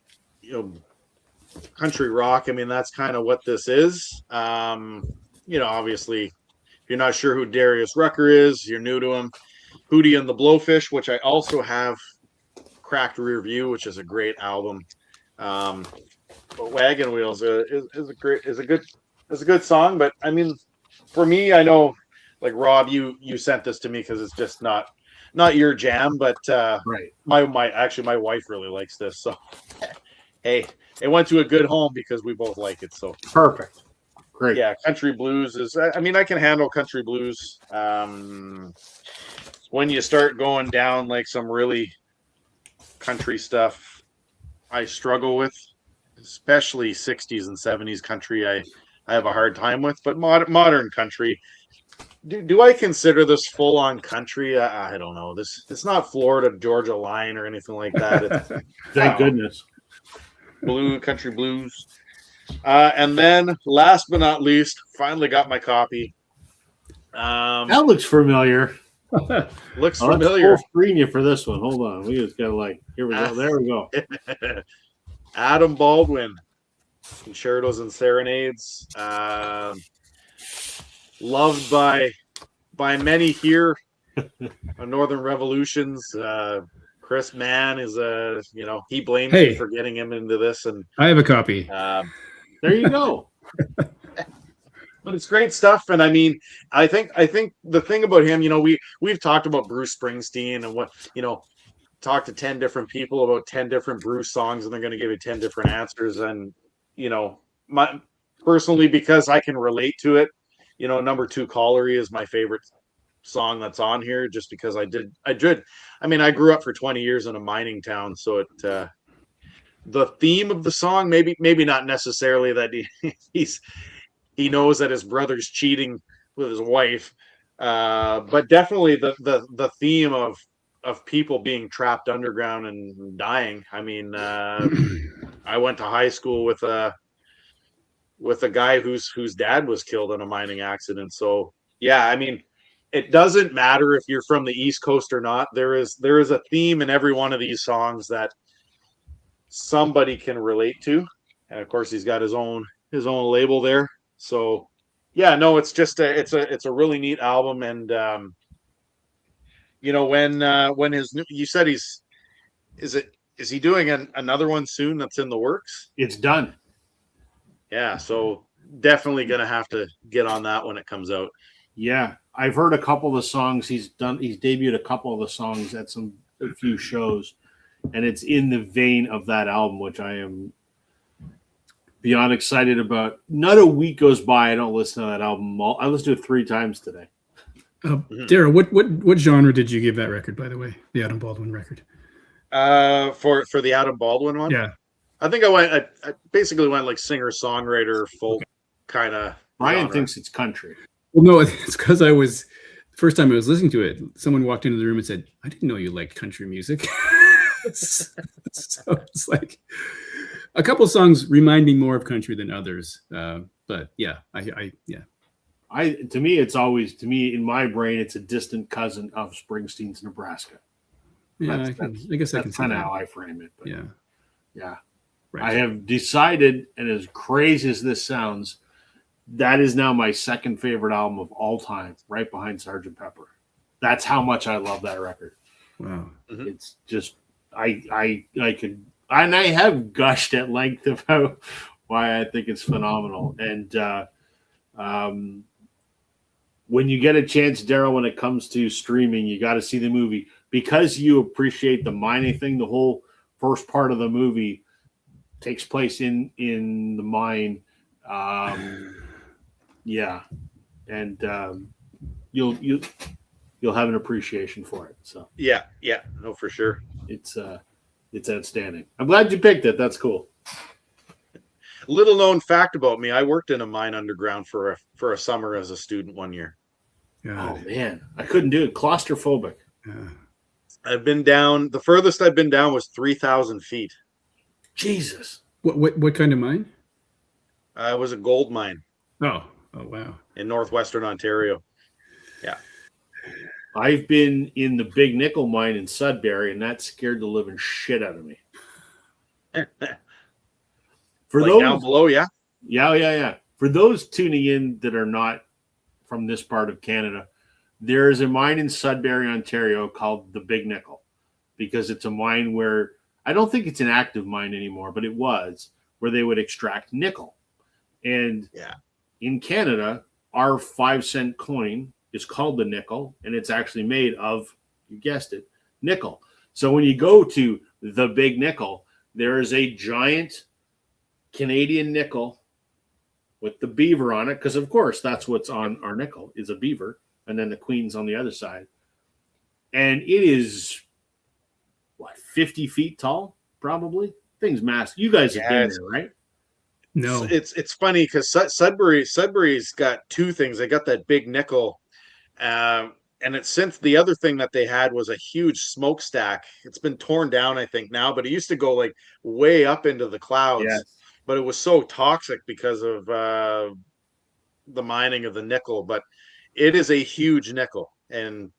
country rock, I mean, that's kind of what this is. Obviously, if you're not sure who Darius Rucker is, you're new to him. Hootie and the Blowfish, which I also have Cracked Rear View, which is a great album. But Wagon Wheels is a good song. But I mean, for me, I know, like Rob, you sent this to me because it's just not not your jam, but Right. my wife really likes this. So hey, it went to a good home because we both like it. So Perfect. Great. yeah, country blues is. I mean, I can handle country blues. When you start going down like some really country stuff, I struggle with, especially 60s and 70s country. I have a hard time with, but modern country. Do I consider this full on country? I don't know. It's not Florida Georgia line or anything like that. It's Thank goodness. country blues. And then last but not least, finally got my copy. That looks familiar. Looks Let's familiar. full screen you for this one. Hold on. We just got here we go. There we go. Adam Baldwin, Concertos and Serenades. Loved by many here on Northern Revolutions. Chris Mann is he blames me for getting him into this, and I have a copy. There you go. But it's great stuff, and I mean, I think the thing about him, we've talked about Bruce Springsteen and what talk to 10 different people about 10 different Bruce songs, and they're going to give you 10 different answers, and personally, because I can relate to it, Number 2 Colliery is my favorite song that's on here, just because I grew up for 20 years in a mining town, so the theme of the song, maybe not necessarily that he knows that his brother's cheating with his wife, but definitely the theme of people being trapped underground and dying. I mean, I went to high school with a guy whose dad was killed in a mining accident. So yeah, I mean, it doesn't matter if you're from the East Coast or not. There is a theme in every one of these songs that somebody can relate to, and of course he's got his own label there. So yeah, no, it's just it's a really neat album, and when you said is he doing another one soon that's in the works? It's done. Yeah, so definitely gonna have to get on that when it comes out. Yeah, I've heard a couple of the songs he's done. He's debuted a couple of the songs at a few shows, and it's in the vein of that album, which I am beyond excited about. Not a week goes by I don't listen to that album. I listened to it 3 times today. Daryl, what genre did you give that record, by the way? The Adam Baldwin record. For the Adam Baldwin one? Yeah. I think I basically went like singer-songwriter, folk kind of. Brian thinks it's country. Well, no, it's because the first time I was listening to it, someone walked into the room and said, "I didn't know you liked country music." So it's like a couple of songs remind me more of country than others. But yeah, To me, in my brain, it's a distant cousin of Springsteen's Nebraska. Yeah, I guess that's kind of how I frame it. But yeah. Right. I have decided, and as crazy as this sounds, that is now my second favorite album of all time, right behind Sgt. Pepper. That's how much I love that record. Wow. Mm-hmm. It's just I have gushed at length about why I think it's phenomenal. And when you get a chance, Daryl, when it comes to streaming, you got to see the movie, because you appreciate the mining thing. The whole first part of the movie takes place in the mine. And you'll have an appreciation for it. So yeah, no, for sure. It's outstanding. I'm glad you picked it. That's cool. Little known fact about me: I worked in a mine underground for a summer as a student one year. Oh man, I couldn't do it. Claustrophobic. Yeah. I've been down. The furthest I've been down was 3,000 feet. Jesus. What kind of mine? It was a gold mine. Oh wow. In northwestern Ontario. Yeah. I've been in the big nickel mine in Sudbury, and that scared the living shit out of me. For those down below, yeah. Yeah. For those tuning in that are not from this part of Canada, there is a mine in Sudbury, Ontario called the Big Nickel, because it's a mine where, I don't think it's an active mine anymore, but it was, where they would extract nickel. And in Canada, our 5-cent coin is called the nickel, and it's actually made of You guessed it, nickel. So when you go to the Big Nickel, there is a giant Canadian nickel with the beaver on it, because of course that's what's on our nickel is a beaver, and then the queen's on the other side. And it is, 50 feet tall, probably? Thing's massive. You guys have been there, right? No. Oh. It's funny because Sudbury's got two things. They got that Big Nickel, and it's since the other thing that they had was a huge smokestack. It's been torn down, I think, now, but it used to go like way up into the clouds. Yes. But it was so toxic because of the mining of the nickel. But it is a huge nickel, and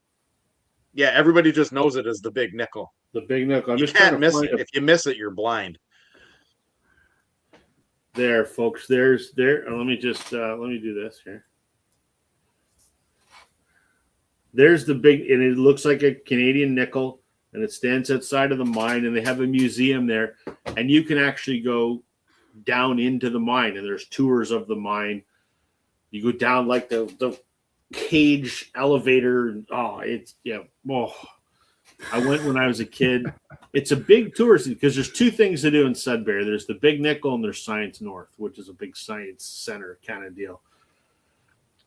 yeah, everybody just knows it as the Big Nickel. The Big Nickel. You can't miss it. If you miss it, you're blind. There, folks. There's there. Let me just let me do this here. There's the big, and it looks like a Canadian nickel, and it stands outside of the mine, and they have a museum there, and you can actually go down into the mine, and there's tours of the mine. You go down like the cage elevator. Oh, it's I went when I was a kid. It's a big tourist because there's two things to do in Sudbury. There's the Big Nickel and there's Science North, which is a big science center kind of deal.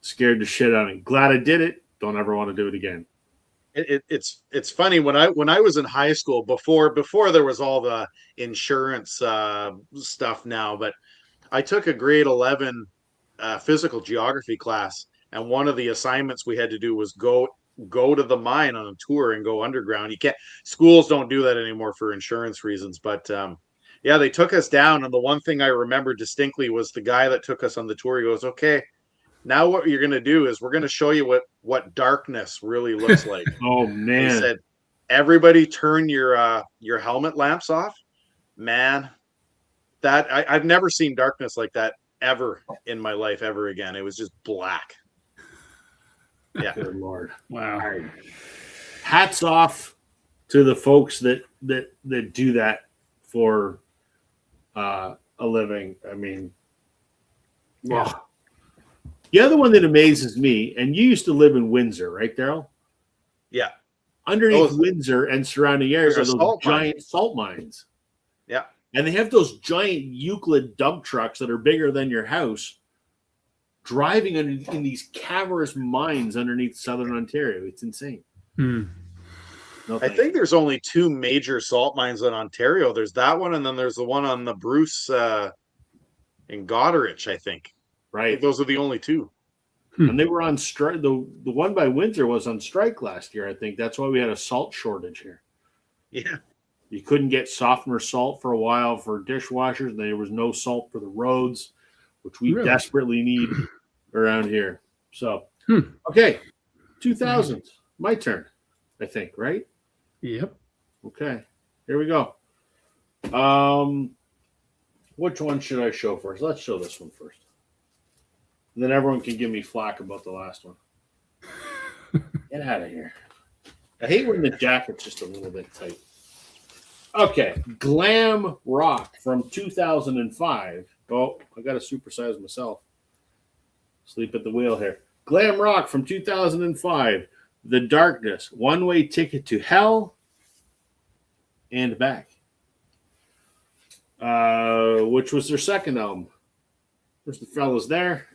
Scared the shit out of me. Glad I did it. Don't ever want to do it again. It's funny when I was in high school before there was all the insurance stuff now, but I took a grade 11 physical geography class, and one of the assignments we had to do was go to the mine on a tour and go underground. You can't, schools don't do that anymore for insurance reasons, but yeah, they took us down, and the one thing I remember distinctly was the guy that took us on the tour. He goes, "Okay, now what you're going to do is we're going to show you what darkness really looks like." Oh man. He said, "Everybody turn your helmet lamps off." Man, that I've never seen darkness like that ever in my life ever again. It was just black. Yeah. Good Lord. Wow. All right. Hats off to the folks that do that for a living. I mean, Yeah. wow. The other one that amazes me, and you used to live in Windsor, right, Daryl? Yeah. Underneath Windsor and surrounding areas are There's a those salt giant salt mines. Yeah. And they have those giant Euclid dump trucks that are bigger than your house driving in these cavernous mines underneath southern Ontario. It's insane. Hmm. No, I think there's only two major salt mines in Ontario. There's that one, and then there's the one on the Bruce in Goderich, I think. right. Those are the only two. And they were on strike. The one by Windsor was on strike last year, I think. That's why we had a salt shortage here. Yeah. You couldn't get softener salt for a while for dishwashers, and there was no salt for the roads, which we Really? desperately need around here. So, okay, 2000s, my turn, I think, right? Yep. Okay, here we go. Which one should I show first? Let's show this one first. And then everyone can give me flack about the last one. Get out of here. I hate when the jacket's just a little bit tight. Okay, Glam Rock from 2005. Oh, I got to supersize myself. Sleep at the wheel here. Glam Rock from 2005. The Darkness. One-way ticket to hell and back. Which was their second album. There's the fellas there.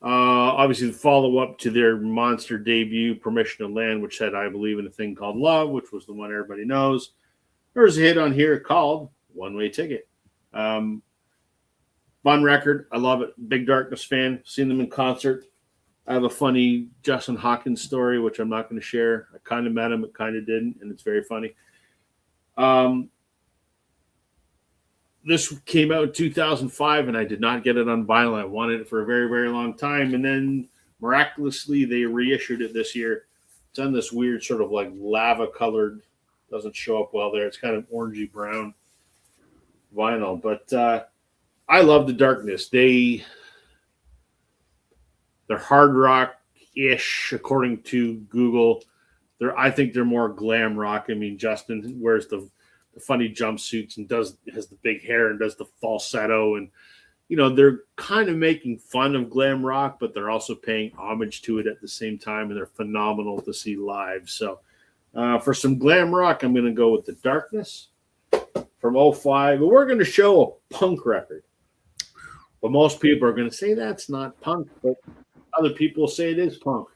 Obviously, the follow-up to their monster debut, Permission to Land, which said, I Believe in a Thing Called Love, which was the one everybody knows. There's a hit on here called One Way Ticket. Fun record. I love it. Big Darkness fan. Seen them in concert. I have a funny Justin Hawkins story, which I'm not going to share. I kind of met him, but kind of didn't, and it's very funny. This came out in 2005, and I did not get it on vinyl. I wanted it for a very, very long time, and then miraculously they reissued it this year. It's on this weird sort of like lava-colored, doesn't show up well there. It's kind of orangey brown vinyl, but I love the Darkness. They're hard rock-ish, according to Google. I think they're more glam rock. I mean, Justin wears the funny jumpsuits and has the big hair and does the falsetto, and they're kind of making fun of glam rock, but they're also paying homage to it at the same time, and they're phenomenal to see live. So For some glam rock, I'm going to go with The Darkness from 05. But we're going to show a punk record. But most people are going to say that's not punk, but other people say it is punk.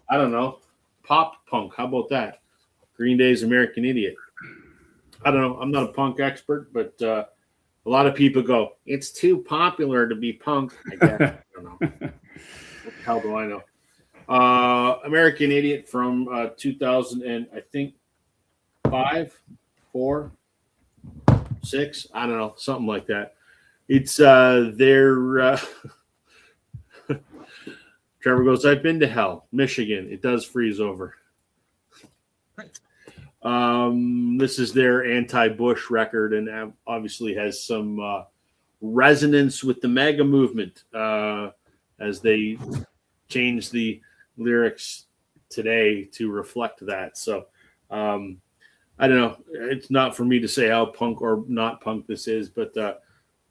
I don't know. Pop punk. How about that? Green Day's American Idiot. I don't know. I'm not a punk expert, but a lot of people go, it's too popular to be punk. I guess. I don't know. What the hell do I know? American Idiot from 2000 and I think 5, 4, 6. I don't know. Something like that. It's their Trevor goes, I've been to hell, Michigan. It does freeze over. This is their anti-Bush record and obviously has some resonance with the MAGA movement as they change the lyrics today to reflect that. So I don't know. It's not for me to say how punk or not punk this is, but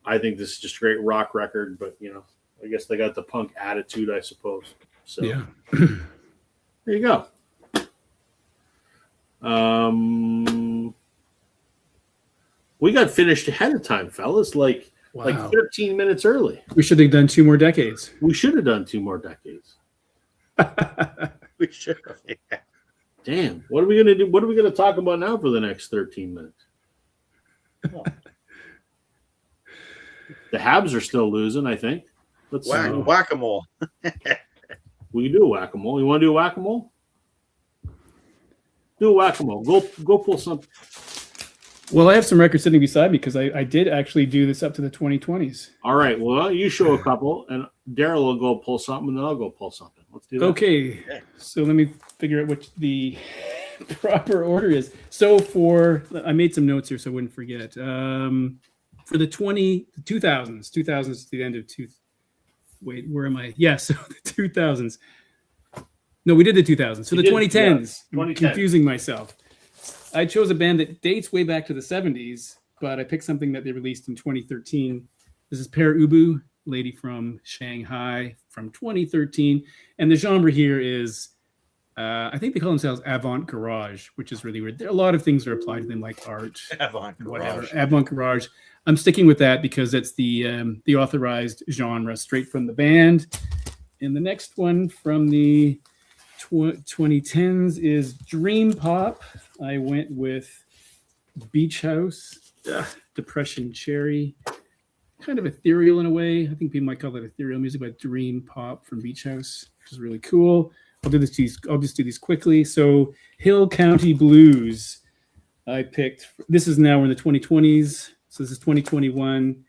I think this is just a great rock record. But, you know, I guess they got the punk attitude, I suppose. So Yeah. there you go. We got finished ahead of time, fellas. Like 13 minutes early. We should have done 2 more decades. We should have done 2 more decades. We should have. Yeah. Damn. What are we gonna do? What are we gonna talk about now for the next 13 minutes? Oh. The Habs are still losing, I think. Let's Whack-a-mole. We can do a whack-a-mole. You want to do a whack-a-mole? Do a whack-a-mole. Go pull something. Well, I have some records sitting beside me because I did actually do this up to the 2020s. All right. Well, you show a couple, and Daryl will go pull something, and then I'll go pull something. Let's do that. Okay. So let me figure out which the proper order is. So I made some notes here so I wouldn't forget. For the 2000s to the end of wait, where am I? Yeah, so the 2000s. No, we did the 2000s. So the 2010s. Yeah, I'm confusing myself. I chose a band that dates way back to the 70s, but I picked something that they released in 2013. This is Pere Ubu, Lady from Shanghai from 2013. And the genre here is, I think they call themselves Avant Garage, which is really weird. There are a lot of things that are applied to them, like art, Avant Garage. Avant Garage. I'm sticking with that because it's the authorized genre straight from the band. And the next one from the 2010s is Dream Pop. I went with Beach House, Depression Cherry, kind of ethereal in a way. I think people might call it ethereal music, but Dream Pop from Beach House, which is really cool. I'll just do these quickly. So Hill County Blues, I picked. This is now in the 2020s. So this is 2021.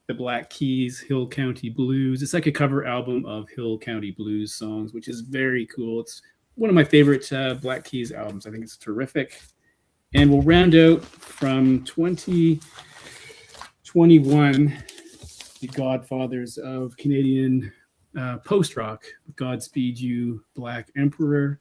The Black Keys, Hill County Blues. It's like a cover album of Hill County Blues songs, which is very cool. It's one of my favorite Black Keys albums. I think it's terrific. And we'll round out from 2021, the godfathers of Canadian post-rock, Godspeed You, Black Emperor.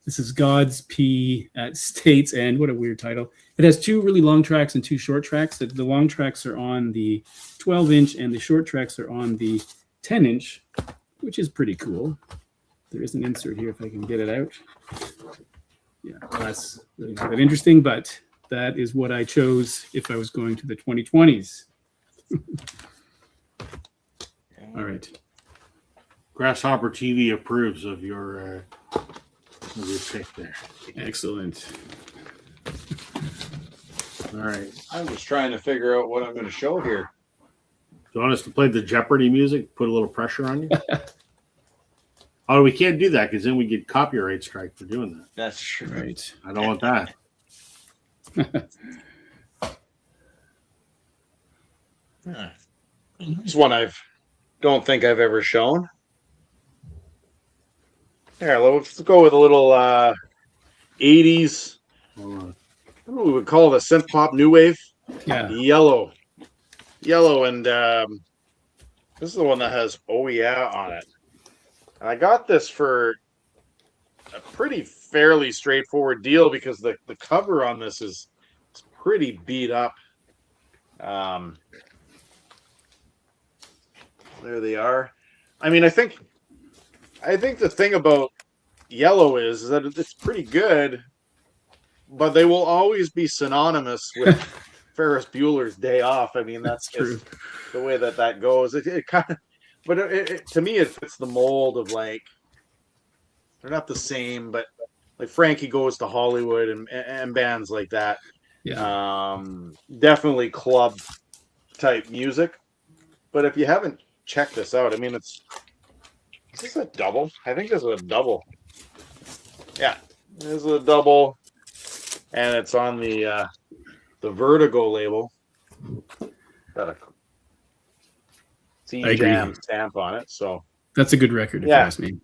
This is Godspeed at States End. What a weird title. It has 2 really long tracks and 2 short tracks. The long tracks are on the 12-inch and the short tracks are on the 10-inch, which is pretty cool. There is an insert here if I can get it out. Yeah, that's really not that interesting, but that is what I chose if I was going to the 2020s. All right. Grasshopper TV approves of your pick there. Excellent. All right. I'm just trying to figure out what I'm going to show here. Do you want us to play the Jeopardy music? Put a little pressure on you? Oh, we can't do that because then we get copyright strike for doing that. That's true. Right. I don't want that. This one don't think I've ever shown. There, let's go with a little 80s. Hold on. I don't know what we would call it, a synth pop new wave. Yeah. Yellow, and this is the one that has "Oh Yeah" on it. And I got this for a pretty fairly straightforward deal because the cover on this is pretty beat up. There they are. I mean, I think the thing about Yellow is that it's pretty good, but they will always be synonymous with Ferris Bueller's Day Off. I mean, that's true. just the way that goes. It kind of, but to me, it fits the mold of like, they're not the same, but like Frankie Goes to Hollywood and bands like that. Yeah. Definitely club type music. But if you haven't checked this out, I mean, is this a double? I think this is a double. Yeah, this is a double, and it's on the Vertigo label. Got a C-Jam stamp on it. So that's a good record, if you ask me.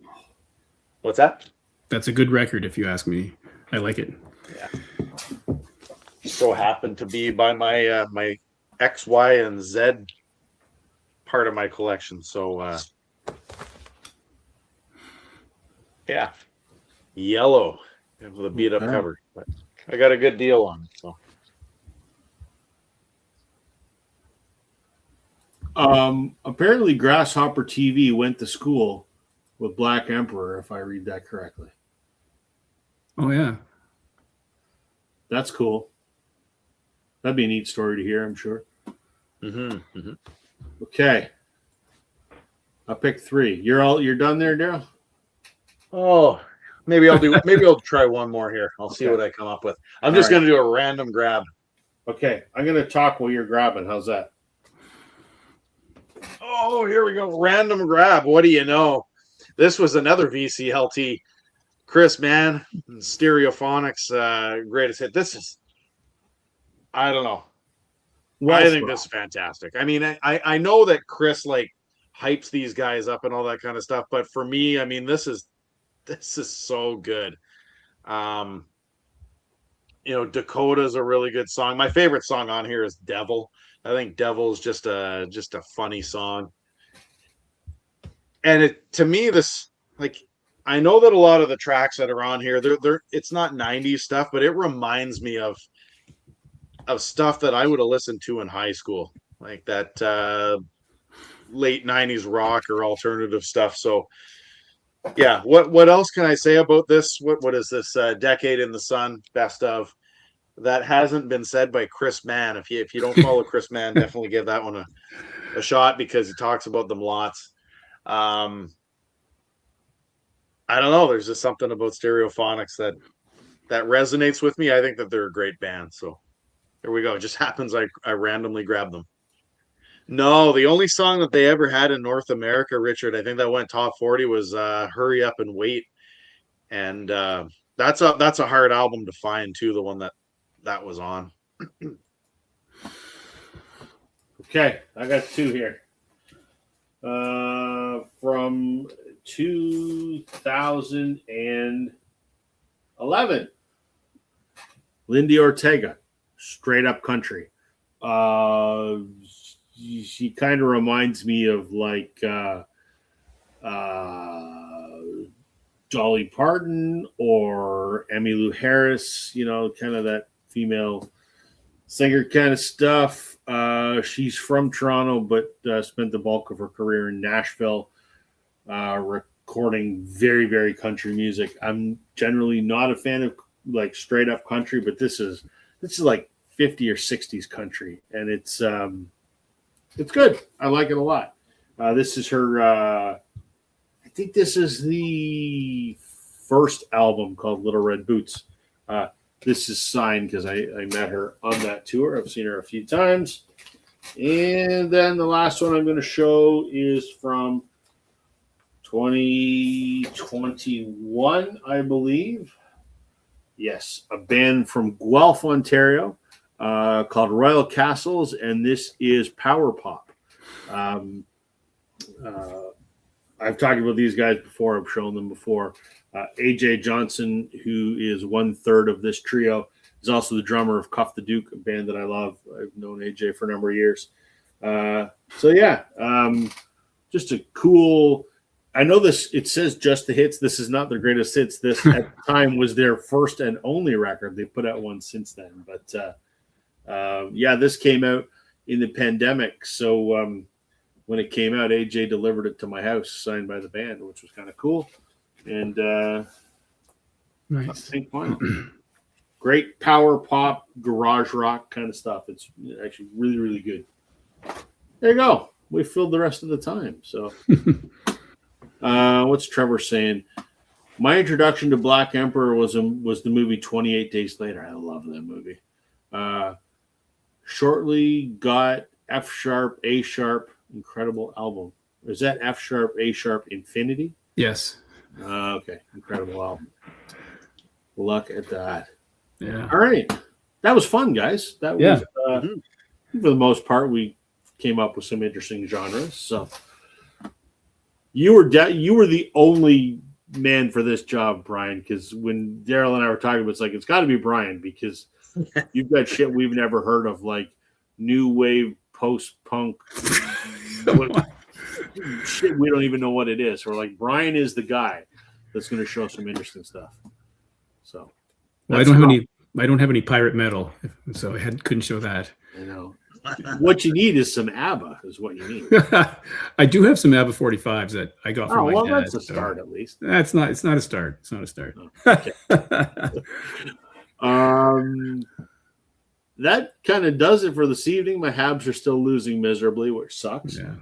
What's that? That's a good record, if you ask me. I like it. Yeah. So happened to be by my my X, Y, and Z part of my collection. So yeah, yellow with a beat up cover. But I got a good deal on it. So apparently Grasshopper TV went to school with Black Emperor, if I read that correctly. Oh yeah. That's cool. That'd be a neat story to hear, I'm sure. Okay. I picked 3. You're done there, Daryl? Oh, maybe I'll try one more here. I'll see what I come up with. I'm just gonna do a random grab. Okay. I'm gonna talk while you're grabbing. How's that? Oh, here we go. Random grab. What do you know? This was another VCLT. Chris Mann, Stereophonics, greatest hit. This is, I don't know. I think this is fantastic. I mean, I know that Chris like hypes these guys up and all that kind of stuff, but for me, I mean, this is so good. Dakota's a really good song. My favorite song on here is Devil. I think Devil is just a funny song. And to me, this, like, I know that a lot of the tracks that are on here, it's not 90s stuff, but it reminds me of stuff that I would have listened to in high school, like that late 90s rock or alternative stuff. So yeah, what else can I say about this? What is this Decade in the Sun best of that hasn't been said by Chris Mann? If you don't follow Chris Mann, definitely give that one a shot, because he talks about them lots. I don't know. There's just something about Stereophonics that resonates with me. I think that they're a great band. So there we go. It just happens I randomly grabbed them. No, the only song that they ever had in North America, Richard, I think that went top 40, was Hurry Up and Wait. And that's a hard album to find too, the one that was on. Okay, I got 2 here. From 2011. Lindy Ortega, Straight Up Country. She kind of reminds me of like Dolly Parton or Emmylou Harris, kind of that female singer kind of stuff. She's from Toronto, but spent the bulk of her career in Nashville, recording very, very country music. I'm generally not a fan of like straight up country, but this is like 50 or 60s country, and it's good. I like it a lot. This is her. I think this is the first album called Little Red Boots. This is signed because I met her on that tour. I've seen her a few times. And then the last one I'm going to show is from 2021, I believe. Yes, a band from Guelph, Ontario, called Royal Castles, and this is Power Pop. I've talked about these guys before. I've shown them before. AJ Johnson, who is 1/3 of this trio, is also the drummer of Cuff the Duke, a band that I love. I've known AJ for a number of years. Just a cool. I know this. It says just the hits. This is not their greatest hits. This at the time was their first and only record. They put out one since then, but this came out in the pandemic. So when it came out, AJ delivered it to my house, signed by the band, which was kind of cool. And nice. Pink vinyl. Great power pop, garage rock kind of stuff. It's actually really, really good. There you go. We filled the rest of the time. So, what's Trevor saying? My introduction to Black Emperor was the movie 28 Days Later. I love that movie. Shortly got F sharp, A sharp, incredible album. Is that F sharp, A sharp, Infinity? Yes. Okay, incredible album. Look at that. Yeah. All right, that was fun, guys. That was for the most part, we came up with some interesting genres. So you were the only man for this job, Brian, because when Daryl and I were talking, it's like it's got to be Brian because you've got shit we've never heard of, like new wave post punk shit we don't even know what it is. We're like, Brian is the guy that's going to show some interesting stuff. So well, I don't have any pirate metal, so I couldn't show that. I know. What you need is some ABBA, is what you need. I do have some ABBA 45s that I got from my dad. That's a start at least. It's not a start. It's not a start. Oh, okay. That kind of does it for this evening. My Habs are still losing miserably, which sucks. Yeah.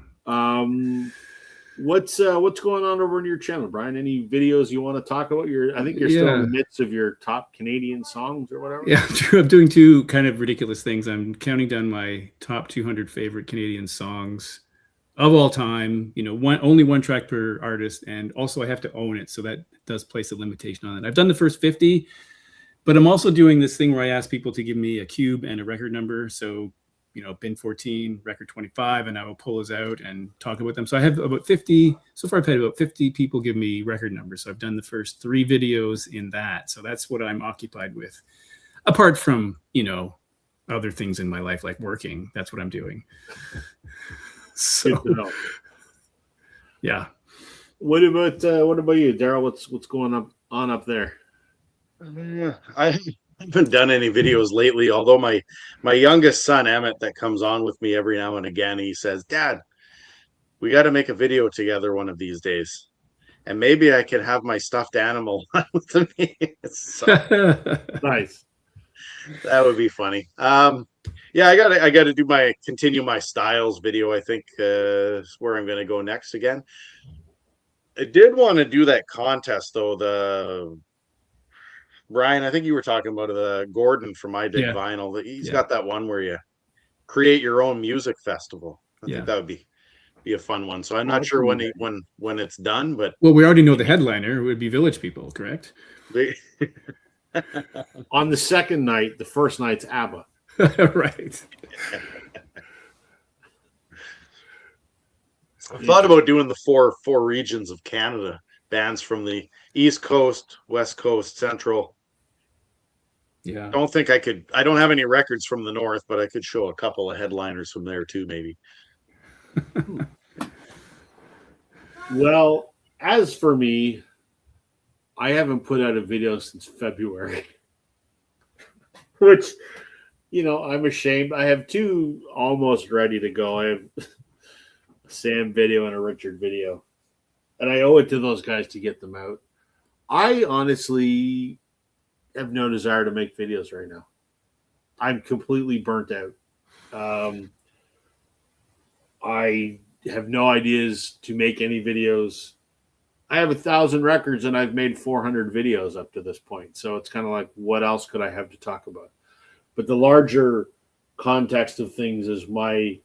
What's going on over on your channel, Brian? Any videos you want to talk about? I think you're still in the midst of your top Canadian songs or whatever. Yeah, I'm doing two kind of ridiculous things. I'm counting down my top 200 favorite Canadian songs of all time. Only one track per artist, and also I have to own it, so that does place a limitation on it. I've done the first 50, but I'm also doing this thing where I ask people to give me a cube and a record number. So bin 14, record 25, and I will pull those out and talk about them. So I have about 50. So far, I've had about 50 people give me record numbers. So I've done the first 3 videos in that. So that's what I'm occupied with. Apart from, other things in my life, like working, that's what I'm doing. So, yeah. What about you, Daryl? What's going on up there? I haven't done any videos lately, although my youngest son Emmett, that comes on with me every now and again, he says, Dad, we got to make a video together one of these days, and maybe I can have my stuffed animal with me. So, nice. That would be funny. Yeah, I gotta continue my styles video. I think is where I'm gonna go next again. I did want to do that contest though. Brian, I think you were talking about the Gordon from I Dig Vinyl. He's got that one where you create your own music festival. I think that would be a fun one. So I'm not sure when it's done, but we already know the headliner would be Village People, correct? On the second night, the first night's ABBA. Right. I thought about doing the four regions of Canada, bands from the East Coast, West Coast, Central. Yeah. I don't think I could. I don't have any records from the North, but I could show a couple of headliners from there too, maybe. Well, as for me, I haven't put out a video since February, which, I'm ashamed. I have 2 almost ready to go. I have a Sam video and a Richard video, and I owe it to those guys to get them out. I honestly have no desire to make videos right now. I'm completely burnt out. I have no ideas to make any videos. I have 1,000 records and I've made 400 videos up to this point. So it's kind of like, what else could I have to talk about? But the larger context of things is my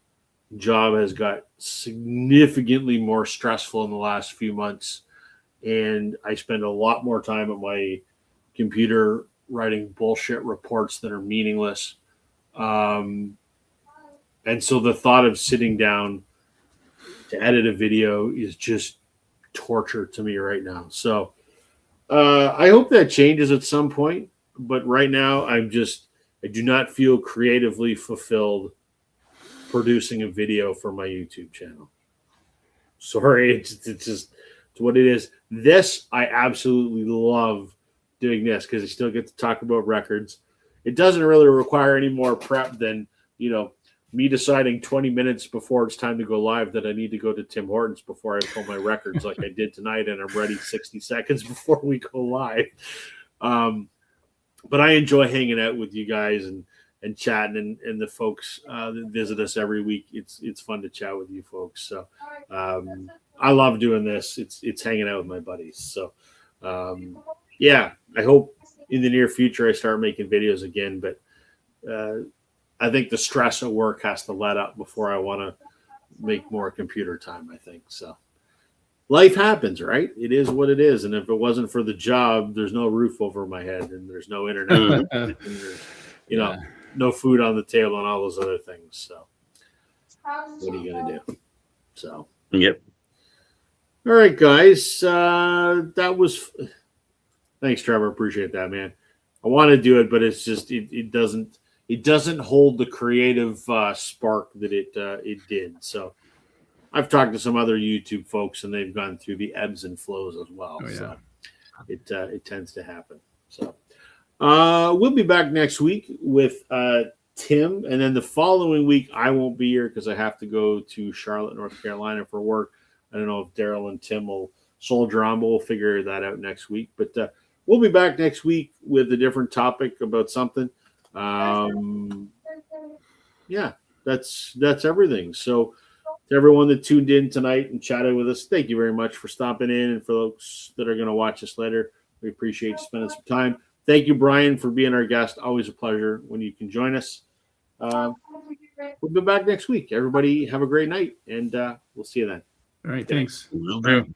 job has got significantly more stressful in the last few months. And I spend a lot more time at my computer writing bullshit reports that are meaningless. And so the thought of sitting down to edit a video is just torture to me right now. So I hope that changes at some point. But right now, I do not feel creatively fulfilled producing a video for my YouTube channel. Sorry, it's what it is. This, I absolutely love doing this because I still get to talk about records. It doesn't really require any more prep than, me deciding 20 minutes before it's time to go live that I need to go to Tim Hortons before I pull my records like I did tonight, and I'm ready 60 seconds before we go live. but I enjoy hanging out with you guys and chatting and the folks that visit us every week. It's fun to chat with you folks. So I love doing this. It's hanging out with my buddies. So yeah, I hope in the near future I start making videos again. But I think the stress of work has to let up before I want to make more computer time. I think so. Life happens, right? It is what it is. And if it wasn't for the job, there's no roof over my head and there's no internet, and there's, no food on the table and all those other things. So what are you going to do? So, yep. All right, guys. That was, thanks, Trevor. Appreciate that, man. I want to do it, but it's just, it doesn't hold the creative spark that it did. So, I've talked to some other YouTube folks, and they've gone through the ebbs and flows as well. Oh, yeah. So it tends to happen. So we'll be back next week with Tim, and then the following week I won't be here because I have to go to Charlotte, North Carolina for work. I don't know if Daryl and Tim will soldier on, but we'll figure that out next week. But we'll be back next week with a different topic about something. Yeah, that's everything. So. To everyone that tuned in tonight and chatted with us, thank you very much for stopping in. And for those that are going to watch us later, we appreciate you spending some time. Thank you, Brian, for being our guest. Always a pleasure when you can join us. We'll be back next week. Everybody have a great night, and we'll see you then. All right, thanks. Will do.